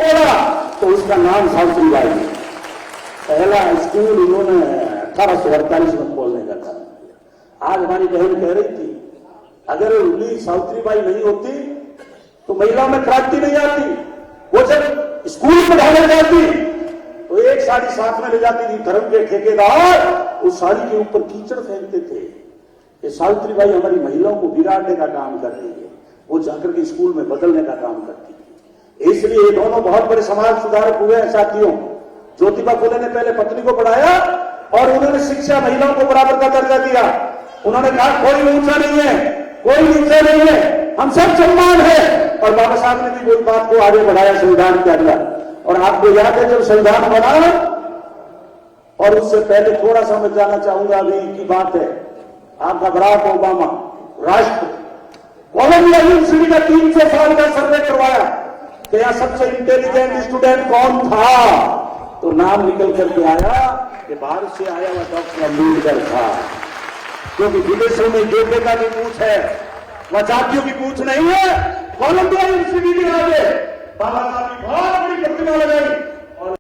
खोला तो उसका नाम सावित्रीबाई है। पहला स्कूल इन्होंने 1848 में खोलने का काम किया। आज हमारी बहन कह रही थी अगर उंगली सावित्रीबाई नहीं होती तो महिलाओं में क्रांति नहीं आती। वो जब स्कूल पढ़ाने जाती तो एक साड़ी साथ में ले जाती थी। धर्म के ठेकेदार उस साड़ी के ऊपर कीचड़ फेंकते थे। ये सावित्रीबाई हमारी महिलाओं को बिगाड़ने का काम कर रही है। वो जाकर के स्कूल में बदलने का काम करती थी। इसलिए ये दोनों बहुत बड़े समाज सुधारक हुए हैं साथियों। ज्योतिबा फुले ने पहले पत्नी को पढ़ाया और उन्होंने शिक्षा महिलाओं को बराबर का दर्जा दिया। उन्होंने कहा कोई ऊंचा नहीं है, कोई नीचा नहीं है, हम सब समान है। और बाबा साहब ने भी वही बात को आगे बढ़ाया संविधान के अंदर। और आपको याद है जब संविधान बना, और उससे पहले थोड़ा सा मैं जानना चाहूंगा, अभी की बात है, आपका बराक ओबामा राष्ट्र कोलंबिया यूनिवर्सिटी का 300 साल का सर्वे करवाया कि यहां सबसे इंटेलिजेंट स्टूडेंट कौन था, तो नाम निकल करके आया कि भारत से आया हुआ डॉक्टर अम्बेडकर था। क्योंकि विदेशों में योग्यता की पूछ है, वह जातियों की पूछ नहीं है। कोलंबिया यूनिवर्सिटी के आगे बाबा साहब की बहुत बड़ी प्रतिमा लगाई और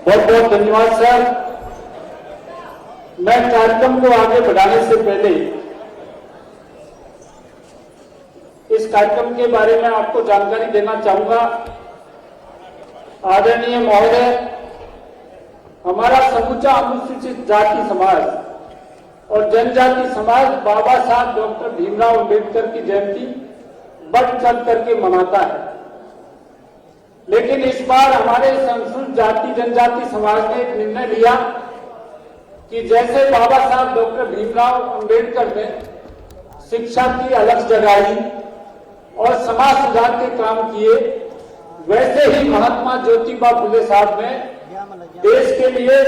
बहुत बहुत धन्यवाद सर। मैं कार्यक्रम को आगे बढ़ाने से पहले इस कार्यक्रम के बारे में आपको जानकारी देना चाहूंगा। आदरणीय महोदय, हमारा समूचा अनुसूचित जाति समाज और जनजाति समाज बाबा साहब डॉक्टर भीमराव अंबेडकर की जयंती बढ़ चढ़ करके मनाता है। लेकिन इस बार हमारे अनुसूचित जाति जनजाति समाज ने एक निर्णय लिया कि जैसे बाबा साहब डॉक्टर भीमराव अंबेडकर ने शिक्षा की अलग जगाई और समाज सुधार के काम किए, वैसे ही महात्मा ज्योतिबा फुले साहब ने देश के लिए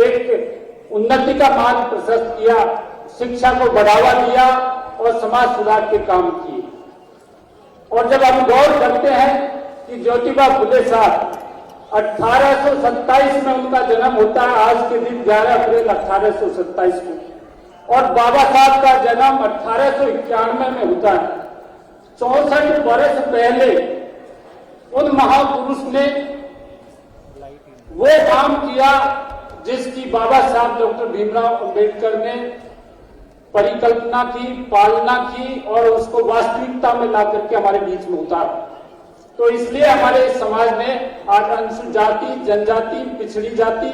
एक उन्नति का मार्ग प्रशस्त किया, शिक्षा को बढ़ावा दिया और समाज सुधार के काम किए। और जब हम गौर करते हैं कि ज्योतिबा फुले साहब 1827 में उनका जन्म होता है, आज के दिन 11 अप्रैल 1827 को, और बाबा साहब का जन्म 1891 में होता है। 64 वर्ष पहले उन महापुरुष ने वो काम किया जिसकी बाबा साहब डॉक्टर भीमराव अंबेडकर ने परिकल्पना की, पालना की और उसको वास्तविकता में ला करके हमारे बीच में उतारा। तो इसलिए हमारे समाज ने आज अनुसूचित जाति, जनजाति, पिछड़ी जाति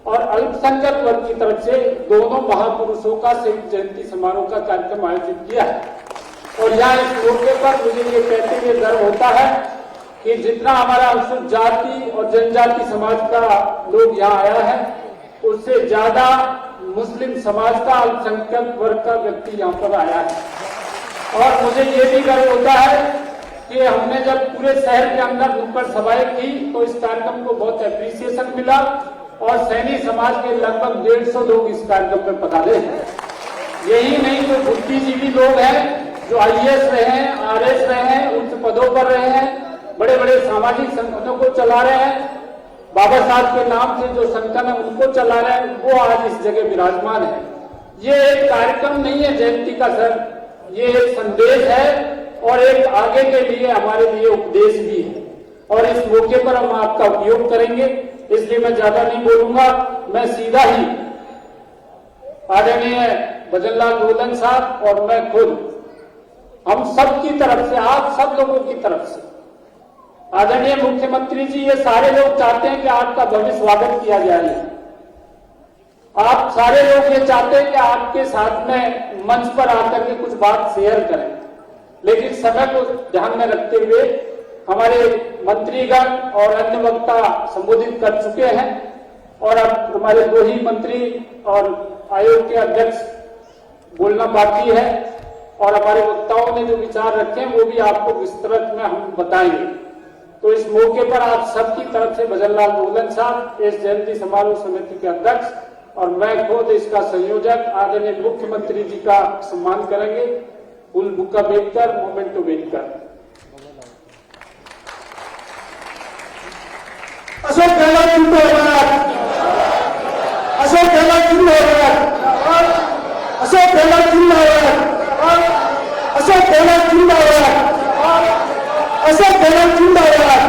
और अल्पसंख्यक वर्ग की तरफ से दोनों महापुरुषों का संयुक्त जयंती समारोह का कार्यक्रम आयोजित किया है। और यहाँ इस मौके पर मुझे ये कहते हुए गर्व होता है कि जितना हमारा अनुसूचित जाति और जनजाति समाज का लोग यहाँ आया है, उससे ज्यादा मुस्लिम समाज का अल्पसंख्यक वर्ग का व्यक्ति यहाँ पर आया है। और मुझे ये भी गर्व होता है कि हमने जब पूरे शहर के अंदर नुक्कड़ सभाएं की तो इस कार्यक्रम को बहुत एप्रिसिएशन मिला और सैनी समाज के लगभग 150 लोग इस कार्यक्रम में पधारे हैं। यही नहीं तो बुद्धिजीवी लोग हैं जो IAS रहे हैं, RS रहे हैं, उच्च पदों पर रहे हैं, बड़े बड़े सामाजिक संगठनों को चला रहे हैं, बाबा साहब के नाम से जो संगठन है उनको चला रहे हैं, वो आज इस जगह विराजमान है। ये एक कार्यक्रम नहीं है जयंती का सर, ये एक संदेश है और एक आगे के लिए हमारे लिए उपदेश भी है। और इस मौके पर हम आपका उपयोग करेंगे, इसलिए मैं ज्यादा नहीं बोलूंगा। मैं सीधा ही आदरणीय भजनलाल लोलन साहब और मैं खुद, हम सब की तरफ से, आप सब लोगों की तरफ से आदरणीय मुख्यमंत्री जी, ये सारे लोग चाहते हैं कि आपका भव्य स्वागत किया जाए। आप सारे लोग ये चाहते हैं कि आपके साथ में मंच पर आकर के कुछ बात शेयर करें, लेकिन समय को ध्यान में रखते हुए हमारे मंत्रीगण और अन्य वक्ता संबोधित कर चुके हैं और अब हमारे 2 ही मंत्री और आयोग के अध्यक्ष बोलना बाकी है और हमारे वक्ताओं ने जो विचार रखे हैं वो भी आपको विस्तृत में हम बताएंगे। तो इस मौके पर आप सबकी तरफ से भजनलाल रोलन साहब, इस जयंती समारोह समिति के अध्यक्ष और मैं खुद इसका संयोजक आदरणीय मुख्यमंत्री जी का सम्मान करेंगे। फूल बुक्का भेजकर, मोमेंटो भेजकर। अशोक गहलोत जिंदाबाद, अशोक गहलोत जिंदाबाद, अशोक गहलोत जिंदाबाद, अशोक गहलोत जिंदाबाद, अशोक गहलोत जिंदाबाद,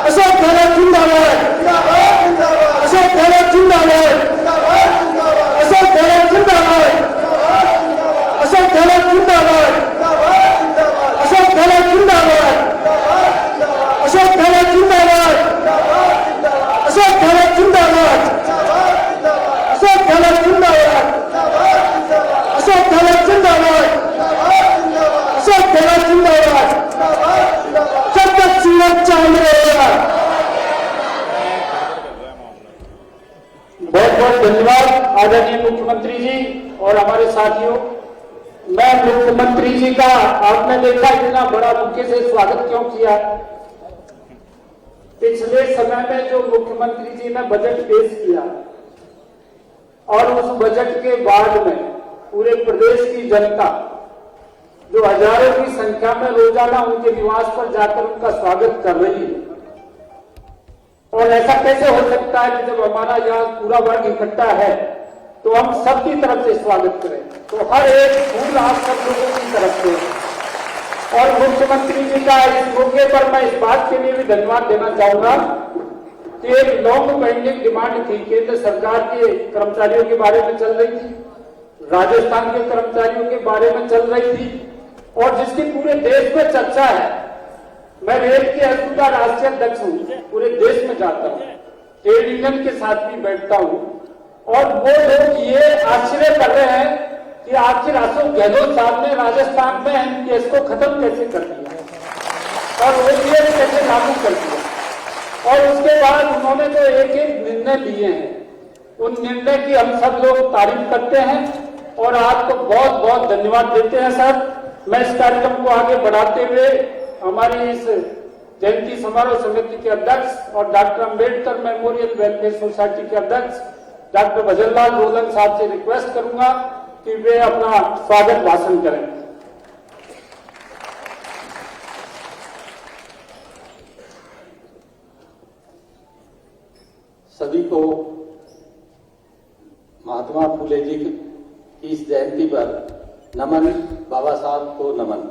अशोक गहलोत जिंदाबाद, अशोक गहलोत जिंदाबाद, अशोक गहलोत जिंदाबाद, अशोक गहलोत जिंदाबाद, अशोक गहलोत जिंदाबाद, अशोक गहलोत जिंदाबाद, अशोक गहलोत जिंदाबाद, अशोक गहलोत जिंदाबाद, अशोक गहलोत जिंदाबाद, अशोक गहलोत जिंदाबाद, जब तक सूरज चांद रहेगा। बहुत बहुत धन्यवाद आदरणीय मुख्यमंत्री जी और हमारे साथियों। मैं मुख्यमंत्री जी का आपने देखा इतना बड़ा मुख्य से स्वागत क्यों किया। पिछले समय में जो मुख्यमंत्री जी ने बजट पेश किया और उस बजट के बाद में पूरे प्रदेश की जनता जो हजारों की संख्या में रोजाना उनके निवास पर जाकर उनका स्वागत कर रही है, और ऐसा कैसे हो सकता है कि जब हमारा यहाँ पूरा वर्ग इकट्ठा है तो हम सबकी तरफ से स्वागत करें। तो हर एक फूल आप सब लोगों की तरफ से, और मुख्यमंत्री जी का इस मौके पर मैं इस बात के लिए भी धन्यवाद देना चाहूंगा कि एक लॉन्ग पेंडिंग डिमांड थी, केंद्र सरकार के कर्मचारियों के बारे में चल रही थी, राजस्थान के कर्मचारियों के बारे में चल रही थी, और जिसकी पूरे देश में चर्चा है। मैं रेल के एसोसिएशन का राष्ट्रीय अध्यक्ष हूँ, पूरे देश में जाता हूँ, ट्रेड यूनियन के साथ भी बैठता हूँ, और वो लोग ये आश्चर्य कर रहे हैं कि आखिर अशोक गहलोत साहब ने राजस्थान में एनपीएस को खत्म कैसे कर दिया और ओपीएस कैसे लागू कर दिया, और उसके बाद उन्होंने जो एक एक निर्णय लिए हैं उन निर्णय की हम सब लोग तारीफ करते हैं और आपको बहुत बहुत धन्यवाद देते हैं सर। मैं इस कार्यक्रम को आगे बढ़ाते हुए हमारी इस जयंती समारोह समिति के अध्यक्ष और doctor Ambedkar memorial welfare society के अध्यक्ष डॉक्टर भजनलाल रोलन साहब से रिक्वेस्ट करूंगा कि वे अपना स्वागत भाषण करें। सभी को महात्मा फूले जी की इस जयंती पर नमन, बाबा साहब को नमन।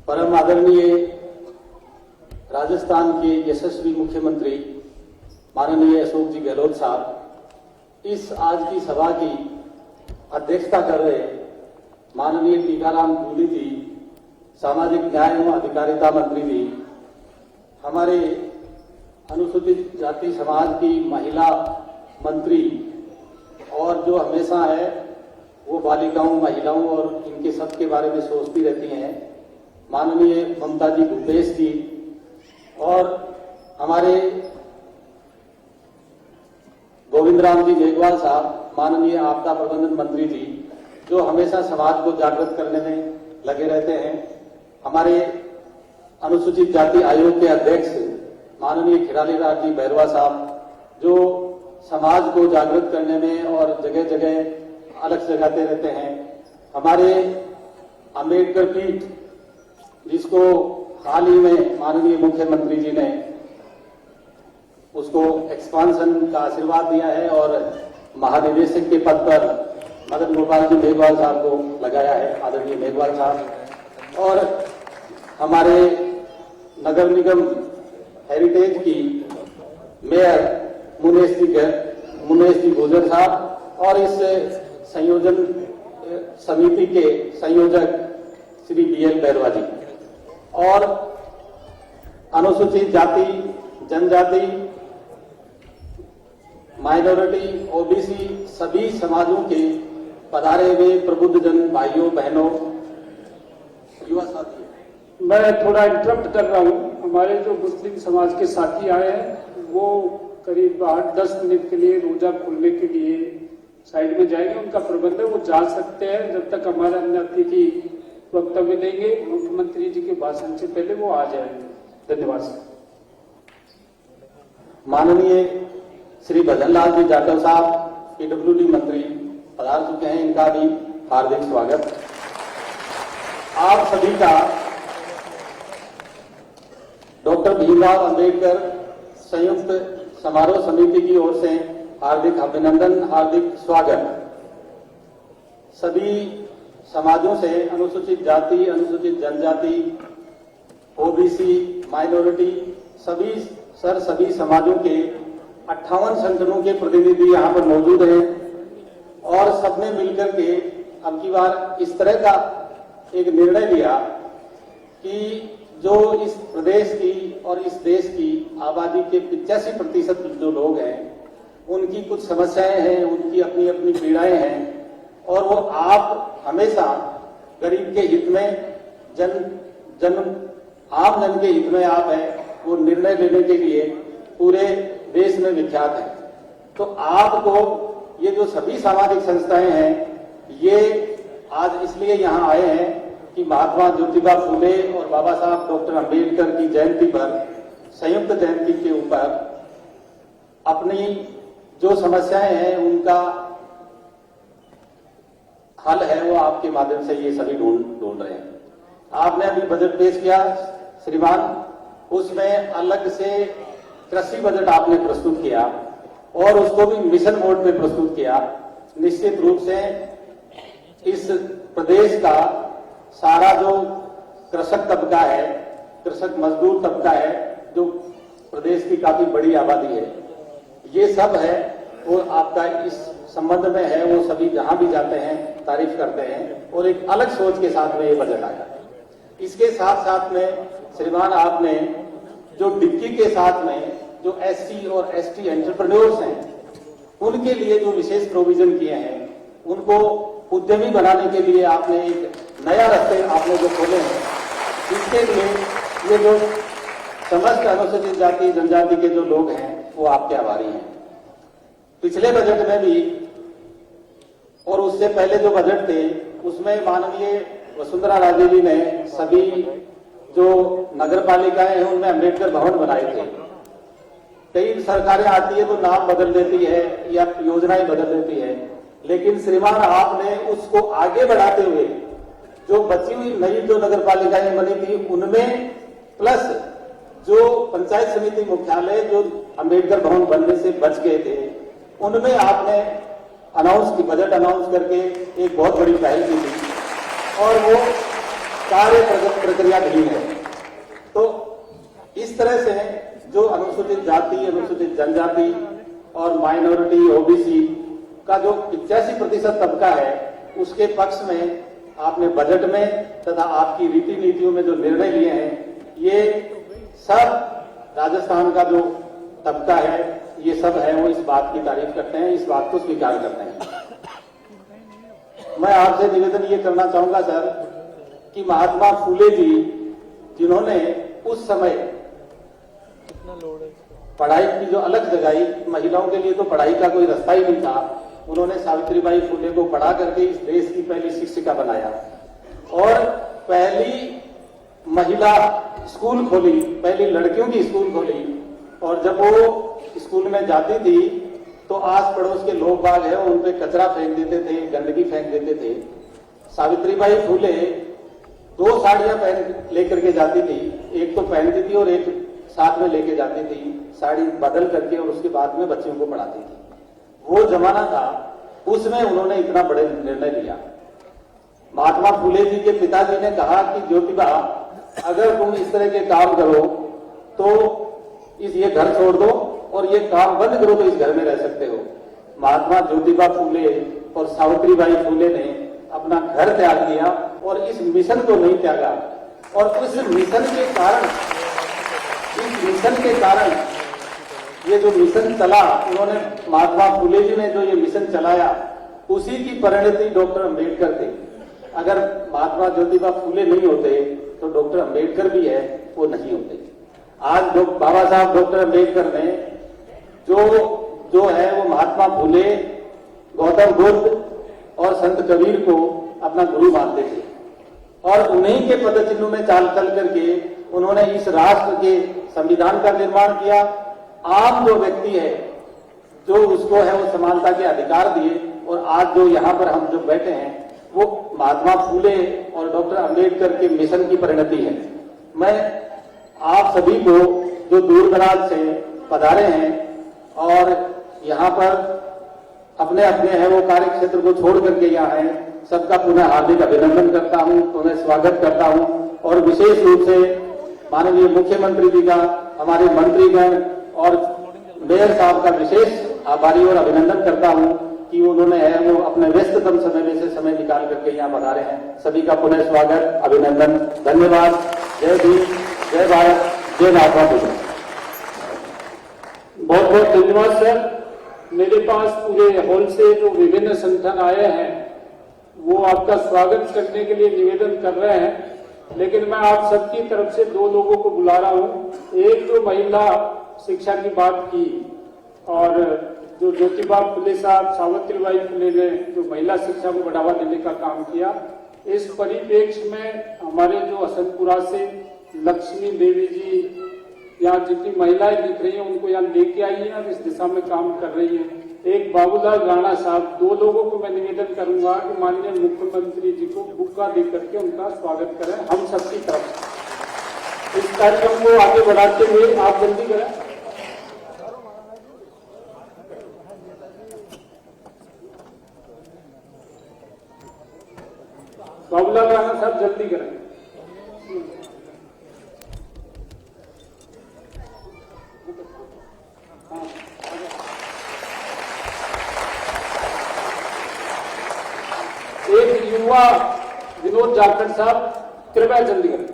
परम आदरणीय राजस्थान के यशस्वी मुख्यमंत्री माननीय अशोक जी गहलोत साहब इस आज की सभा की अध्यक्षता कर रहे माननीय टीकाराम जूली जी, सामाजिक न्याय एवं अधिकारिता मंत्री जी, हमारे अनुसूचित जाति समाज की महिला मंत्री और जो हमेशा है वो बालिकाओं, महिलाओं और इनके सब के बारे में सोचती रहती हैं, माननीय ममता जी भूपेश जी, और हमारे गोविंद राम जी मेघवाल साहब, माननीय आपदा प्रबंधन मंत्री जी, जो हमेशा समाज को जागृत करने में लगे रहते हैं, हमारे अनुसूचित जाति आयोग के अध्यक्ष माननीय खिराली राज जी बैरवा साहब, जो समाज को जागृत करने में और जगह जगह अलग जगाते रहते हैं, हमारे अंबेडकर पीठ जिसको हाल ही में माननीय मुख्यमंत्री जी ने उसको एक्सपांशन का आशीर्वाद दिया है और महानिदेशक के पद पर मदन गोपाल जी मेघवाल साहब को लगाया है, आदरणीय मेघवाल साहब, और हमारे नगर निगम हेरिटेज की मेयर मुनेश जी गुजर साहब, और इस संयोजन समिति के संयोजक श्री बीएल बैरवा जी, और अनुसूचित जाति जनजाति, माइनॉरिटी, ओबीसी सभी समाजों के पधारे हुए प्रबुद्धजन भाइयों बहनों, युवा साथी। मैं थोड़ा इंटरप्ट कर रहा हूँ। हमारे जो मुस्लिम समाज के साथी आए हैं वो करीब 8-10 मिनट के लिए रोजा खोलने के लिए साइड में जाएंगे। उनका प्रबंध है, वो जा सकते हैं जब तक हमारे अन्य अतिथि वक्तव्य देंगे। मुख्यमंत्री जी के भाषण से पहले वो आ जाएंगे। धन्यवाद सर। माननीय श्री भजनलाल जी जाटव साहब पीडब्ल्यूडी मंत्री पधार चुके हैं, इनका भी हार्दिक स्वागत। आप सभी का डॉक्टर भीमराव अंबेडकर संयुक्त समारोह समिति की ओर से हार्दिक अभिनंदन, हार्दिक स्वागत। सभी समाजों से अनुसूचित जाति, अनुसूचित जनजाति, ओबीसी, माइनॉरिटी सभी समाजों के 58 संगठनों के प्रतिनिधि यहाँ पर मौजूद हैं और सबने मिलकर के अब की बार इस तरह का एक निर्णय लिया कि जो इस प्रदेश की और इस देश की आबादी के 85% जो लोग हैं उनकी कुछ समस्याएं हैं, उनकी अपनी अपनी पीड़ाएं हैं और वो आप हमेशा गरीब के हित में आम जन के हित में आप हैं, वो निर्णय लेने के लिए पूरे देश में विख्यात है। तो आपको ये जो सभी सामाजिक संस्थाएं हैं ये आज इसलिए यहाँ आए हैं कि महात्मा ज्योतिबा फूले और बाबा साहब डॉक्टर अंबेडकर की जयंती पर, संयुक्त जयंती के ऊपर अपनी जो समस्याएं हैं उनका हल है वो आपके माध्यम से ये सभी ढूंढ रहे हैं। आपने अभी बजट पेश किया श्रीमान, उसमें अलग से कृषि बजट आपने प्रस्तुत किया और उसको भी मिशन मोड में प्रस्तुत किया। निश्चित रूप से इस प्रदेश का सारा जो कृषक तबका है, कृषक मजदूर तबका है, जो प्रदेश की काफी बड़ी आबादी है, ये सब है वो आपका इस संबंध में है। वो सभी जहां भी जाते हैं तारीफ करते हैं और एक अलग सोच के साथ में ये बजट आया। इसके साथ साथ में श्रीमान आपने जो डिक्की के साथ में जो एससी और एसटी एंटरप्रेन्योर्स हैं उनके लिए जो विशेष प्रोविजन किए हैं, उनको उद्यमी बनाने के लिए आपने एक नया रास्ते आपने जो खोले हैं, इसके लिए ये जो समस्त अनुसूचित जाति जनजाति के जो लोग हैं वो आपके आभारी हैं। पिछले बजट में भी और उससे पहले जो बजट थे उसमें माननीय वसुंधरा राजे जी ने सभी जो नगर पालिकाएं हैं उनमें अम्बेडकर भवन बनाए थे। कई सरकारें आती है तो नाम बदल देती है या योजनाएं बदल देती है, लेकिन श्रीमान आपने उसको आगे बढ़ाते हुए जो बची हुई नई जो नगर पालिकाएं बनी थी उनमें प्लस जो पंचायत समिति मुख्यालय जो अम्बेडकर भवन बनने से बच गए थे उनमें आपने बजट अनाउंस करके एक बहुत बड़ी पहल की थी और वो कार्य प्रक्रिया भी है। तो इस तरह से जो अनुसूचित जाति, अनुसूचित जनजाति और माइनॉरिटी, ओबीसी का जो 85% तबका है उसके पक्ष में आपने बजट में तथा आपकी रीति नीतियों में जो निर्णय लिए हैं, ये सब राजस्थान का जो तबका है ये सब है वो इस बात की तारीफ करते हैं, इस बात को स्वीकार करते हैं। मैं आपसे निवेदन ये करना चाहूंगा सर कि महात्मा फूले जी जिन्होंने उस समय पढ़ाई की जो अलग जगाई, महिलाओं के लिए तो पढ़ाई का कोई रास्ता ही नहीं था, उन्होंने सावित्रीबाई फूले को पढ़ा करके इस देश की पहली शिक्षिका बनाया और पहली महिला स्कूल खोली, पहली लड़कियों की स्कूल खोली। और जब वो स्कूल में जाती थी तो आस पड़ोस के लोग बाग है उन पे कचरा फेंक देते थे, गंदगी फेंक देते थे। सावित्रीबाई फूले 2 साड़ियां पहन लेकर के जाती थी, एक तो पहनती थी और एक साथ में लेके जाती थी, साड़ी बदल करके, और उसके बाद में बच्चियों को पढ़ाती थी। वो जमाना था, उसमें उन्होंने इतना बड़े निर्णय लिया। महात्मा फूले जी के पिताजी ने कहा कि ज्योतिबा अगर तुम इस तरह के काम करो तो ये घर छोड़ दो और ये काम बंद करो तो इस घर में रह सकते हो। महात्मा ज्योतिबा फूले और सावित्रीबाई फूले ने अपना घर त्याग दिया और इस मिशन को नहीं त्यागा और उस मिशन के कारण मिशन के कारण ये जो मिशन चला, उन्होंने महात्मा फुले जी ने जो ये मिशन चलाया, उसी की परिणति डॉक्टर अंबेडकर थे। अगर महात्मा ज्योतिबा फुले नहीं होते तो डॉक्टर अंबेडकर भी है वो नहीं होते। आज बाबा साहब डॉक्टर अंबेडकर ने जो है वो महात्मा फुले, गौतम बुद्ध और संत कबीर को अपना गुरु मानते थे और उन्हीं के पदचिन्हों में चाल चल करके उन्होंने इस राष्ट्र के संविधान का निर्माण किया। आम जो व्यक्ति है जो उसको है वो समानता के अधिकार दिए और आज जो यहाँ पर हम जो बैठे हैं वो महात्मा फुले और डॉक्टर अंबेडकर के मिशन की परिणति है। मैं आप सभी को जो दूर दराज से पधारे हैं और यहाँ पर अपने अपने है वो कार्य क्षेत्र को छोड़ करके यहाँ हैं, सबका पुनः हार्दिक अभिनंदन करता हूँ, पुनः स्वागत करता हूँ और विशेष रूप से माननीय मुख्यमंत्री जी का, हमारे मंत्रीगण और मेयर साहब का विशेष आभारी और अभिनंदन करता हूँ कि उन्होंने है वो अपने व्यस्ततम समय में से समय निकाल करके यहाँ पधारे हैं। सभी का पुनः स्वागत, अभिनंदन, धन्यवाद। जय भीम, जय भारत, जय महात्मा फुले। बहुत बहुत धन्यवाद सर। मेरे पास पूरे हॉल से जो विभिन्न संगठन आए हैं वो आपका स्वागत करने के लिए निवेदन कर रहे हैं, लेकिन मैं आप सबकी तरफ से दो लोगों को बुला रहा हूं। एक जो महिला शिक्षा की बात की और जो ज्योतिबा फुले साहब, सावित्रीबाई फुले ने जो महिला शिक्षा को बढ़ावा देने का काम किया, इस परिप्रेक्ष्य में हमारे जो हसनपुरा से लक्ष्मी देवी जी, यहाँ जितनी महिलाएं दिख रही हैं उनको यहाँ लेके आई है और इस दिशा में काम कर रही है। एक बाबूलाल राणा साहब, दो लोगों को मैं निवेदन करूंगा कि माननीय मुख्यमंत्री जी को बुक्का दे करके उनका स्वागत करें हम सबकी तरफ से। इस कार्यक्रम को आगे बढ़ाते हुए आप जल्दी करें। बाबूलाल राणा साहब जल्दी करें। एक युवा विनोद जाखड़ साहब, कृपया जल्दी करें।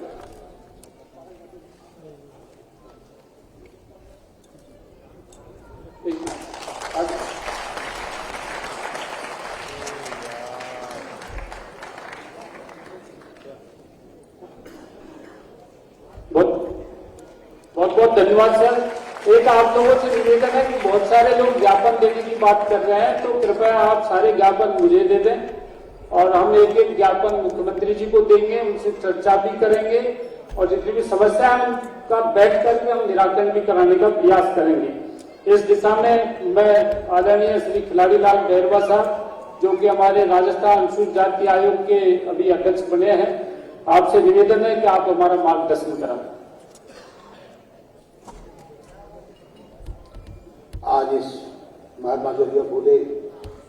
बहुत बहुत धन्यवाद सर। एक आप लोगों से निवेदन है कि बहुत सारे लोग ज्ञापन देने की बात कर रहे हैं, तो कृपया आप सारे ज्ञापन मुझे दे दें और हम एक एक ज्ञापन मुख्यमंत्री जी को देंगे, उनसे चर्चा भी करेंगे और जितनी भी समस्या है उनका बैठ करके हम निराकरण भी कराने का प्रयास करेंगे। इस दिशा में मैं आदरणीय श्री खिलाड़ी लाल बैरवा साहब, जो कि हमारे राजस्थान अनुसूचित जाति आयोग के अभी अध्यक्ष बने हैं, आपसे निवेदन है कि आप हमारा मार्गदर्शन कराएं। आज इस महात्मा ज्योतिबा फुले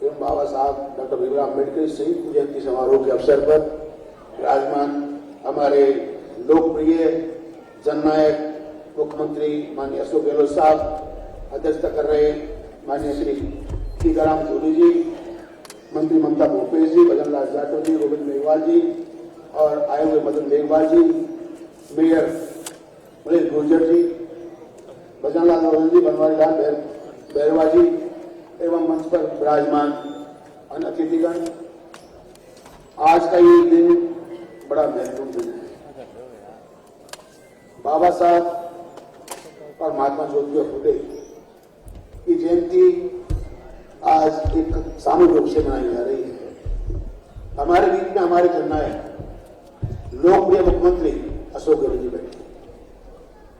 एवं बाबा साहब डॉक्टर भीमराव अम्बेडकर संयुक्त जयंती समारोह के अवसर पर विराजमान हमारे लोकप्रिय जननायक मुख्यमंत्री माननीय अशोक गहलोत साहब, अध्यक्षता कर रहे माननीय श्री टीकाराम जूली जी, मंत्री ममता भूपेश जी, भजन लाल जाटव जी, गोविंद मेघवाल जी और आए हुए मदन मेघवाल जी, मेयर मनीष गुर्जर जी, भजन लाल जी, बनवारी लाल बैरवा जी एवं मंच पर विराजमान अन्य अतिथिगण, आज का ये दिन बड़ा महत्वपूर्ण दिन है। बाबा साहब और महात्मा ज्योतिबा फुले की जयंती आज एक सामूहिक रूप से मनाई जा रही है। हमारे बीच में हमारे जननायक लोकप्रिय मुख्यमंत्री अशोक गहलोत जी बैठे,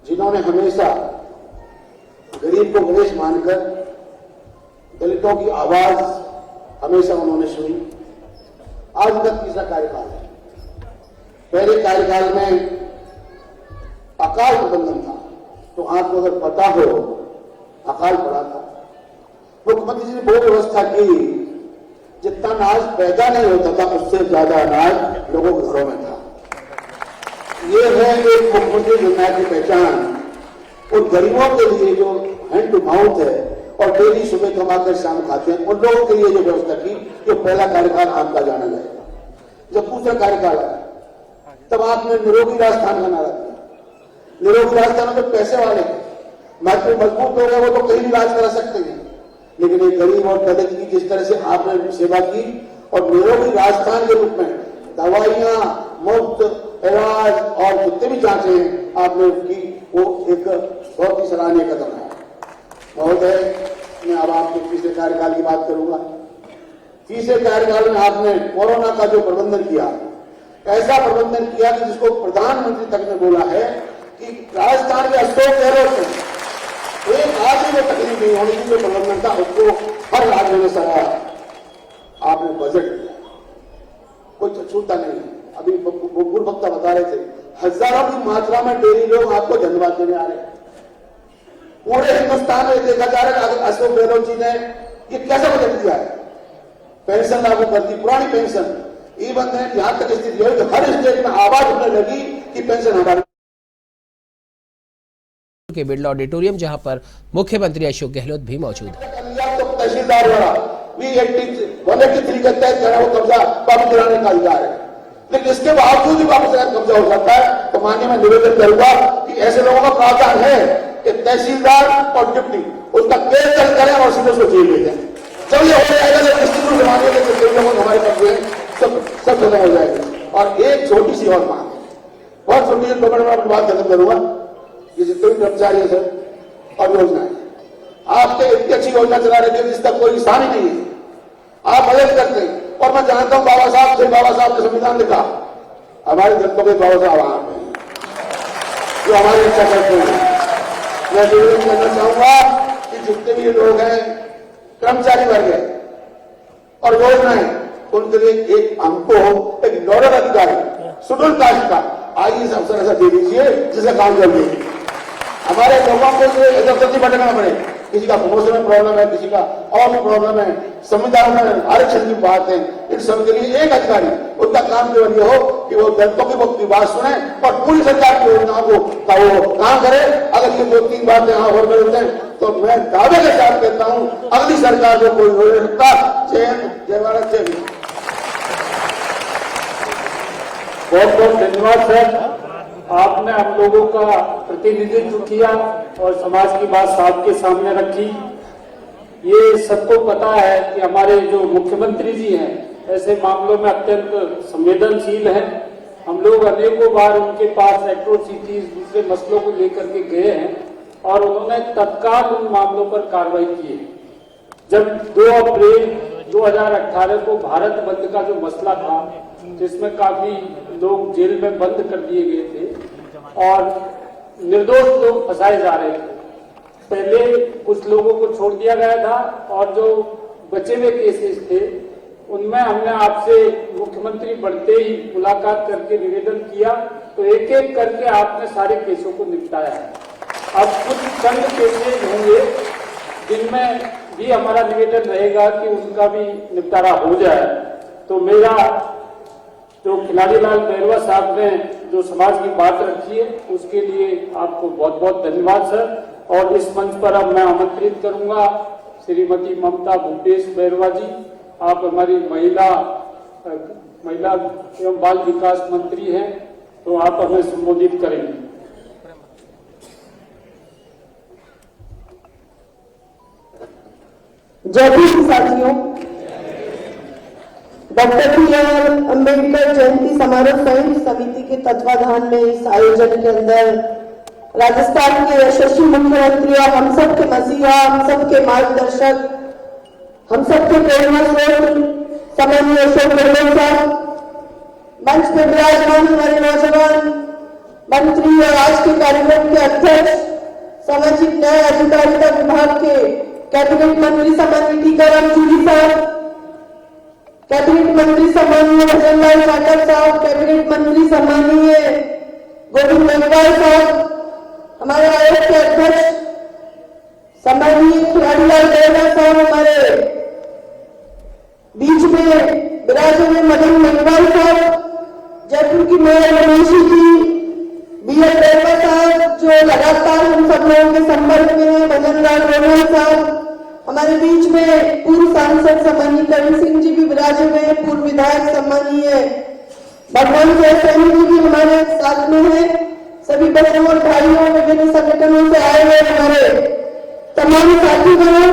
जिन्होंने हमेशा गरीब को गणेश मानकर दलितों की आवाज हमेशा उन्होंने सुनी। आज उनका तीसरा कार्यकाल है। पहले कार्यकाल में अकाल प्रबंधन था, तो आपको अगर पता हो अकाल पड़ा था। मुख्यमंत्री जी ने वो व्यवस्था की, जितना अनाज पैदा नहीं होता था उससे ज्यादा अनाज लोगों के घरों में था। ये है एक मुख्यमंत्री जननायक की पहचान। उन गरीबों के लिए जो हैंड टू माउथ है और डेली सुबह कमाकर शाम खाते हैं, उन लोगों के लिए जो व्यवस्था की, जो पहला कार्यकाल आपका जाना जाएगा। जब दूसरा कार्यकाल आया तब आपने निरोगी राजस्थान का नारा दिया। निरोगी राजस्थान में पैसे वाले मजबूत हो गए वो तो कहीं भी राज करा सकते हैं, लेकिन एक गरीब और दलित की जिस तरह से आपने सेवा की और निरोगी राजस्थान के रूप में दवाइयां मुफ्त इलाज और जितने भी जांचें आपने की, वो एक बहुत ही सराहनीय कदम है। महोदय, मैं अब आपके तीसरे कार्यकाल की बात करूंगा। तीसरे कार्यकाल में आपने कोरोना का जो प्रबंधन किया, ऐसा प्रबंधन किया कि जिसको प्रधानमंत्री तक ने बोला है कि राजस्थान के अशोक गहलोत में एक आदमी को तकलीफ नहीं होनी जो प्रबंधन था, उसको हर राज्य में सराहा। आपने बजट दिया, कोई छूटा नहीं। अभी पूर्व वक्ता बता रहे थे, हजारों की मात्रा में डेयरी लोग आपको धन्यवाद देने आ रहे हैं। पूरे हिंदुस्तान में देखा जा रहा है अशोक गहलोत जी ने ये कैसा बजट दिया है। पेंशन लागू कर दी, पुरानी पेंशन, इवन यहां तक स्थिति है कि हर स्टेट में आवाज उठने लगी कि पेंशन हमारी के बिरला ऑडिटोरियम, जहां पर मुख्यमंत्री अशोक गहलोत भी मौजूद है। तो तहसीलदार वाला V183 के तहत जो वो कब्जा वापस दिलाने का अधिकार है, लेकिन इसके बावजूद भी वापस कब्जा हो जाता है। तो माननीय मैं निवेदन करूंगा कि ऐसे लोगों का प्रावधान है कि तहसीलदार और डिप्टी उसका केस दर्ज करें और सीधे उसको जेल ले जाए। जब ये हो जाएगा तो निश्चित रूप से मानिए कि हमारे कब्जे सब खत्म हो जाएगा। और एक छोटी सी और बात, बहुत छोटी सी बात खत्म करूंगा। ये जितने भी कर्मचारी है सर और योजनाएं, आपके इतनी अच्छी योजना चला रहे थे जिसका कोई हिसाब ही नहीं है, आप मदद करते हैं। और मैं जानता हूं बाबा साहब ने संविधान लिखा, हमारे दलितों के बाबा साहब वहां पे जो हमारी इच्छा करते हैं। मैं निवेदन करना चाहूंगा कि जितने भी लोग हैं, कर्मचारी वर्ग है और योजनाएं, उनके लिए एक हमको एक नोडल अधिकारी शेड्यूल कास्ट का आईएएस अफसर ऐसा दे दीजिए जिसका काम जल्दी हमारे लोगों को जबरदस्ती भटकना पड़े। किसी का प्रमोशन में प्रॉब्लम है, किसी का और भी प्रॉब्लम है, संविधान में आरक्षण की बात है, इन सब के लिए एक अधिकारी, उनका काम केवल ये हो कि वो दलितों की बात सुने और पूरी सरकार की योजनाओं को वो काम करे। अगर ये 2-3 बातें यहाँ और कर देते हैं तो मैं दावे के साथ कहता हूँ अगली सरकार को कोई हो नहीं सकता। जय भारत, जय भीम। बहुत बहुत धन्यवाद सर, आपने हम लोगों का प्रतिनिधित्व किया और समाज की बात आपके सामने रखी। ये सबको पता है कि हमारे जो मुख्यमंत्री जी हैं ऐसे मामलों में अत्यंत संवेदनशील हैं। हम लोग अनेकों बार उनके पास एट्रोसिटीज दूसरे मसलों को लेकर के गए हैं और उन्होंने तत्काल उन मामलों पर कार्रवाई की है। जब 2 अप्रैल 2018 को भारत बंद का जो मसला था, जिसमें काफी लोग जेल में बंद कर दिए गए थे और निर्दोष लोग फंसाए जा रहे थे, पहले कुछ लोगों को छोड़ दिया गया था और जो बचे हुए केसेस थे उनमें हमने आपसे मुख्यमंत्री बढ़ते ही मुलाकात करके निवेदन किया, तो एक एक करके आपने सारे केसों को निपटाया है। अब कुछ चंद केसेज होंगे जिनमें भी हमारा निवेदन रहेगा कि उनका भी निपटारा हो जाए। तो मेरा जो खिलाड़ीलाल बैरवा साहब ने जो समाज की बात रखी है उसके लिए आपको बहुत बहुत धन्यवाद सर। और इस मंच पर अब मैं आमंत्रित करूंगा श्रीमती ममता भूपेश बैरवा जी, आप हमारी महिला एवं बाल विकास मंत्री हैं, तो आप हमें संबोधित करेंगे। जय भीम साथियों, डॉक्टर BR अम्बेडकर जयंती समारोह संयुक्त समिति के तत्वाधान में इस आयोजन के अंदर राजस्थान के यशस्वी मुख्यमंत्री और हम सब के मसीहा, हम सब के मार्गदर्शक, हम सब के प्रेरणा स्रोत सम्मानीय अशोक गहलोत साहब, मंच पर विराजमान हमारे नौजवान मंत्री और आज के कार्यक्रम के अध्यक्ष सामाजिक न्याय अधिकारिता विभाग के कैबिनेट मंत्री सम्मानीय टीकाराम जूली साहब, कैबिनेट मंत्री सम्मानीय भजनलाल जाटव साहब, कैबिनेट मंत्री सम्मानीय गोविंद मेघवाल साहब, हमारे आयोग के अध्यक्ष सम्मानीय खिलाड़ीलाल बैरवा साहब, हमारे बीच में विराजमान मदन मेघवाल साहब, जयपुर की मेयर रमेशी जी, BR बैरवा साहब जो लगातार हम सब लोगों के संपर्क में है, भजनलाल रोहन साहब, हमारे बीच में पूर्व सांसद सम्मानीय करण सिंह जी भी विराजे हुए हैं, पूर्व विधायक सम्मानीय भगवान जय सैनी जी भी हमारे साथ में है, सभी बहनों और भाइयों, विभिन्न संगठनों से आए हुए हमारे तमाम साथीगणों,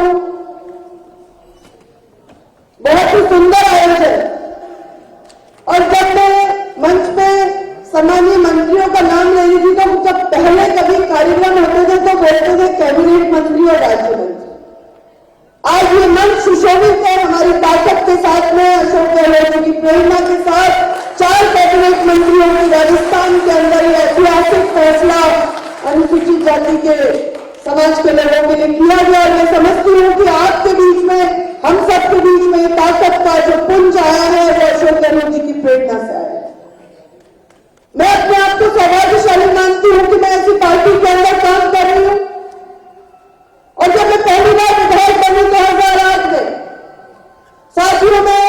बहुत ही सुंदर आयोजन। और जब मैं मंच पे सम्मानीय मंत्रियों का नाम ले रही थी तो जब पहले कभी कार्यक्रम होते थे तो बोलते थे कैबिनेट मंत्री और राज्य मंत्री। आज ये मंच सुशोभित है हमारी ताकत के साथ में, अशोक गहलोत जी की प्रेरणा के साथ 4 कैबिनेट मंत्रियों की राजस्थान के अंदर ये ऐतिहासिक फैसला अनुसूचित जाति के समाज के लोगों के लिए किया गया। और मैं समझती हूँ कि आपके बीच में, हम सबके बीच में ताकत का जो पुंज आया है वो अशोक गहलोत जी की प्रेरणा से आया है। मैं अपने आप को सौभाग्यशाली मानती हूँ कि मैं ऐसी पार्टी के अंदर काम कर रही हूँ। और जब मैं पहली बार विधायक बनी 2008 में, साथियों में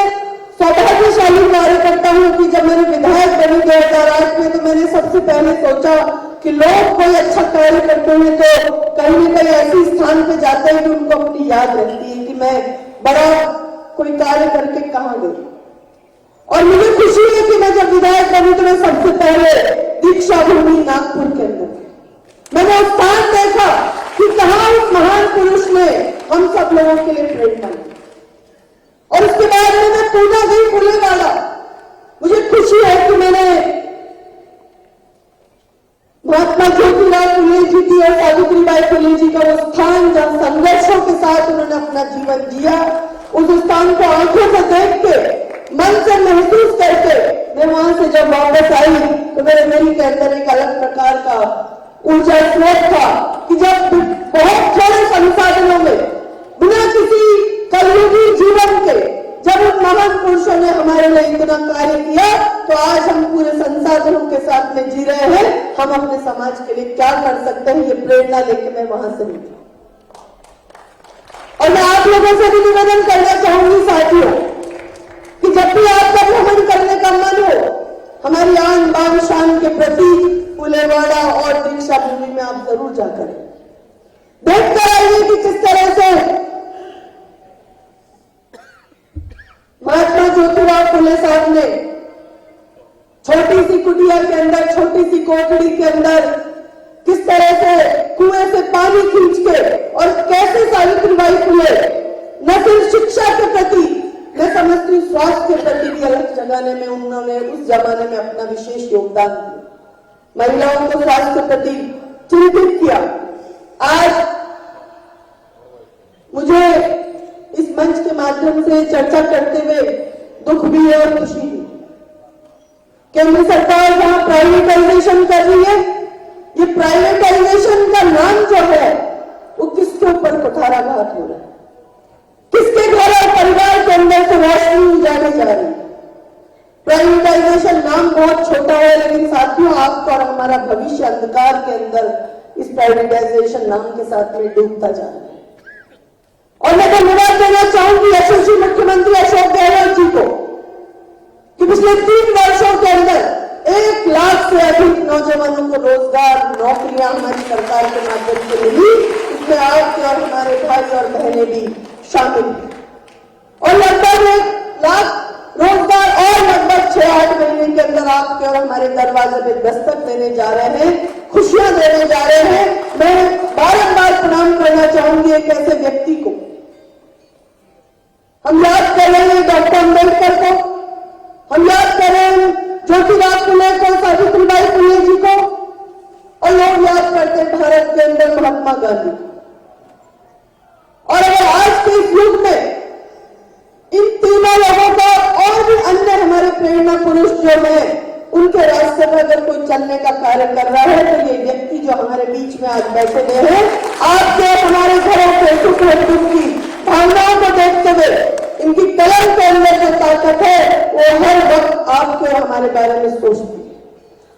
सौभाग्यशाली कार्यकर्ता हूं कि जब मैंने विधायक बनी 2008 में तो मैंने सबसे पहले सोचा कि लोग कोई अच्छा कार्य करते हैं तो कहीं न कहीं ऐसे स्थान पे जाते हैं कि उनको अपनी याद रहती है कि मैं बड़ा कोई कार्य करके कहां गई। और मुझे खुशी है कि मैं जब विधायक बनी तो मैं सबसे पहले दीक्षा भूमि नागपुर के अंदर मैंने उस स्थान देखा कि कहां उस महान पुरुष ने हम सब लोगों के लिए प्रेरणा दी। और उसके बाद में मैं पूना गई फुलेवाड़ा। मुझे खुशी है कि मैंने महात्मा ज्योतिराव फुले जी की और सावित्रीबाई फुले जी का वो स्थान जहां संघर्षों के साथ उन्होंने अपना जीवन जिया, उस स्थान को आंखों से देख के, मन से महसूस करके मैं वहां से जब वापस आई तो मेरी के अंदर एक अलग प्रकार का ऊर्जा स्रोत था कि जब बहुत थोड़े संसाधनों में बिना किसी कलयुगी जीवन के जब उन महान पुरुषों ने हमारे लिए इतना कार्य किया तो आज हम पूरे संसाधनों के साथ में जी रहे हैं। हम अपने समाज के लिए क्या कर सकते हैं, ये प्रेरणा लेके मैं वहां से निकली। और मैं आप लोगों से भी निवेदन करना चाहूंगी साथियों कि जब भी आपका भ्रमण करने का मन हो, हमारी आन बान शान के प्रतीक फुलेवाड़ा और दीक्षा भूमि में आप जरूर जाकर देख कर आइए कि किस तरह से महात्मा ज्योतिराव फुले साहब ने छोटी सी कुटिया के अंदर, छोटी सी कोठड़ी के अंदर किस तरह से कुएं से पानी खींच के और कैसे सावित्रीबाई फुले न सिर्फ शिक्षा के प्रति, मैं समझती हूँ स्वास्थ्य के प्रति भी अलग जगाने में उन्होंने उस जमाने में अपना विशेष योगदान दिया, महिलाओं को स्वास्थ्य के प्रति चिंतित किया। आज मुझे इस मंच के माध्यम से चर्चा करते हुए दुख भी है और खुशी भी। केंद्र सरकार जहां प्राइवेटाइजेशन कर रही है, ये प्राइवेटाइजेशन का नाम जो है वो किसके ऊपर कुठाराघात हो रहा है, किसके घर और परिवार के अंदर से रोशनी उजाड़ी जा रही है। प्राइवेटाइजेशन नाम बहुत छोटा है लेकिन साथियों आपका और हमारा भविष्य अंधकार के अंदर इस प्राइवेटाइजेशन नाम के साथ में डूबता जा रहा है। और मैं धन्यवाद देना चाहूंगी यशस्वी मुख्यमंत्री अशोक गहलोत जी को कि पिछले 3 वर्षों के अंदर 1 लाख से अधिक नौजवानों को रोजगार, नौकरियां हमारी सरकार के माध्यम से मिली। इसमें आपके और हमारे भाई और बहनें भी शामिल हैं। और लगभग 1 लाख रोजगार और लगभग 6-8 महीने के अंदर आपके और हमारे दरवाजे पे दस्तक देने जा रहे हैं, खुशियां देने जा रहे हैं। मैं बारंबार प्रणाम करना चाहूंगी एक ऐसे व्यक्ति को। हम याद कर रहे हैं डॉक्टर अम्बेडकर को, हम याद कर रहे हैं ज्योतिराव फुले को, सावित्रीबाई फुले जी को, और लोग याद करते हैं भारत के अंदर महात्मा गांधी। और अगर आज के इस युग में इन तीनों लोगों को और भी अन्य हमारे प्रेरणा पुरुष जो है उनके रास्ते पर अगर कोई चलने का कार्य कर रहा है तो ये व्यक्ति जो हमारे बीच में आज बैठे हुए हैं, आपके हमारे घरों के सुख और दुख की भावनाओं को देखते हुए इनकी कलम के अंदर जो ताकत है वो हर वक्त आपके और हमारे बारे में सोचती है।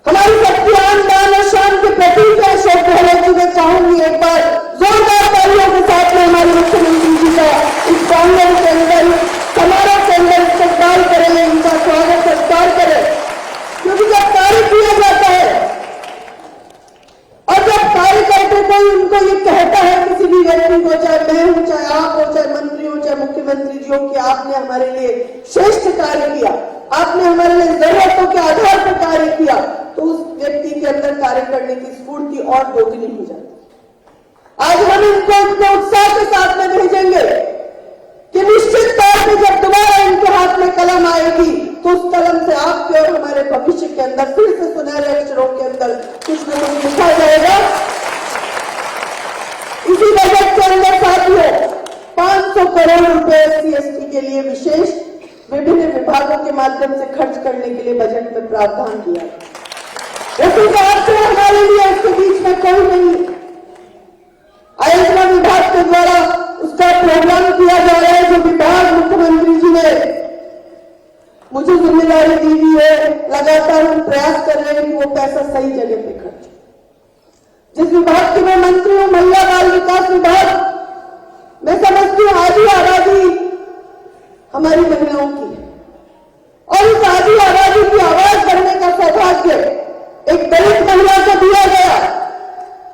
हमारी सबकी आन बान और शान के प्रतीक है अशोक गहलोत जी। मैं चाहूंगी एक बार जोरदार तालियों के साथ में हमारे मुख्यमंत्री जी का इस प्रांगण के अंदर, समारोह के अंदर इस्तेमाल करें, इनका स्वागत सत्कार करें। क्योंकि जब कार्य किया जाता है और जब कार्य करते कोई उनको ये कहता है किसी भी व्यक्ति को, चाहे मैं हूं, चाहे आप हो, चाहे मंत्री हो, चाहे मुख्यमंत्री जी हो, कि आपने हमारे लिए श्रेष्ठ कार्य किया, आपने हमारे लिए जरूरतों के आधार पर कार्य किया, तो उस व्यक्ति के अंदर कार्य करने की स्फूर्ति और दोगुनी हो जाती। आज हम इनको इतने उत्साह के साथ में भेजेंगे कि निश्चित तौर पर जब दोबारा इनके हाथ में कलम आएगी तो उस कलम से आपके और हमारे भविष्य के अंदर फिर से सुनहरे अक्षरों के अंदर कुछ न कुछ लिखा जाएगा। इसी बजट के अंदर साथियों 500 करोड़ रुपए SC/ST के लिए विशेष विभिन्न विभागों के माध्यम से खर्च करने के लिए बजट में प्रावधान किया। उस हिसाब से हमारे लिए इसके बीच में कोई नहीं। आयोजना विभाग के द्वारा उसका प्रोग्राम किया जा रहा है, जो विभाग मुख्यमंत्री जी ने मुझे जिम्मेदारी दी हुई है। लगातार हम प्रयास कर रहे हैं कि वो पैसा सही जगह पे खर्च। जिस विभाग की मैं मंत्री हूं, महिला बाल विकास विभाग, मैं समझती हूँ आधी आबादी हमारी महिलाओं की है और इस आधी आबादी की आवाज करने का सौभाग्य एक दलित महिला को दिया गया।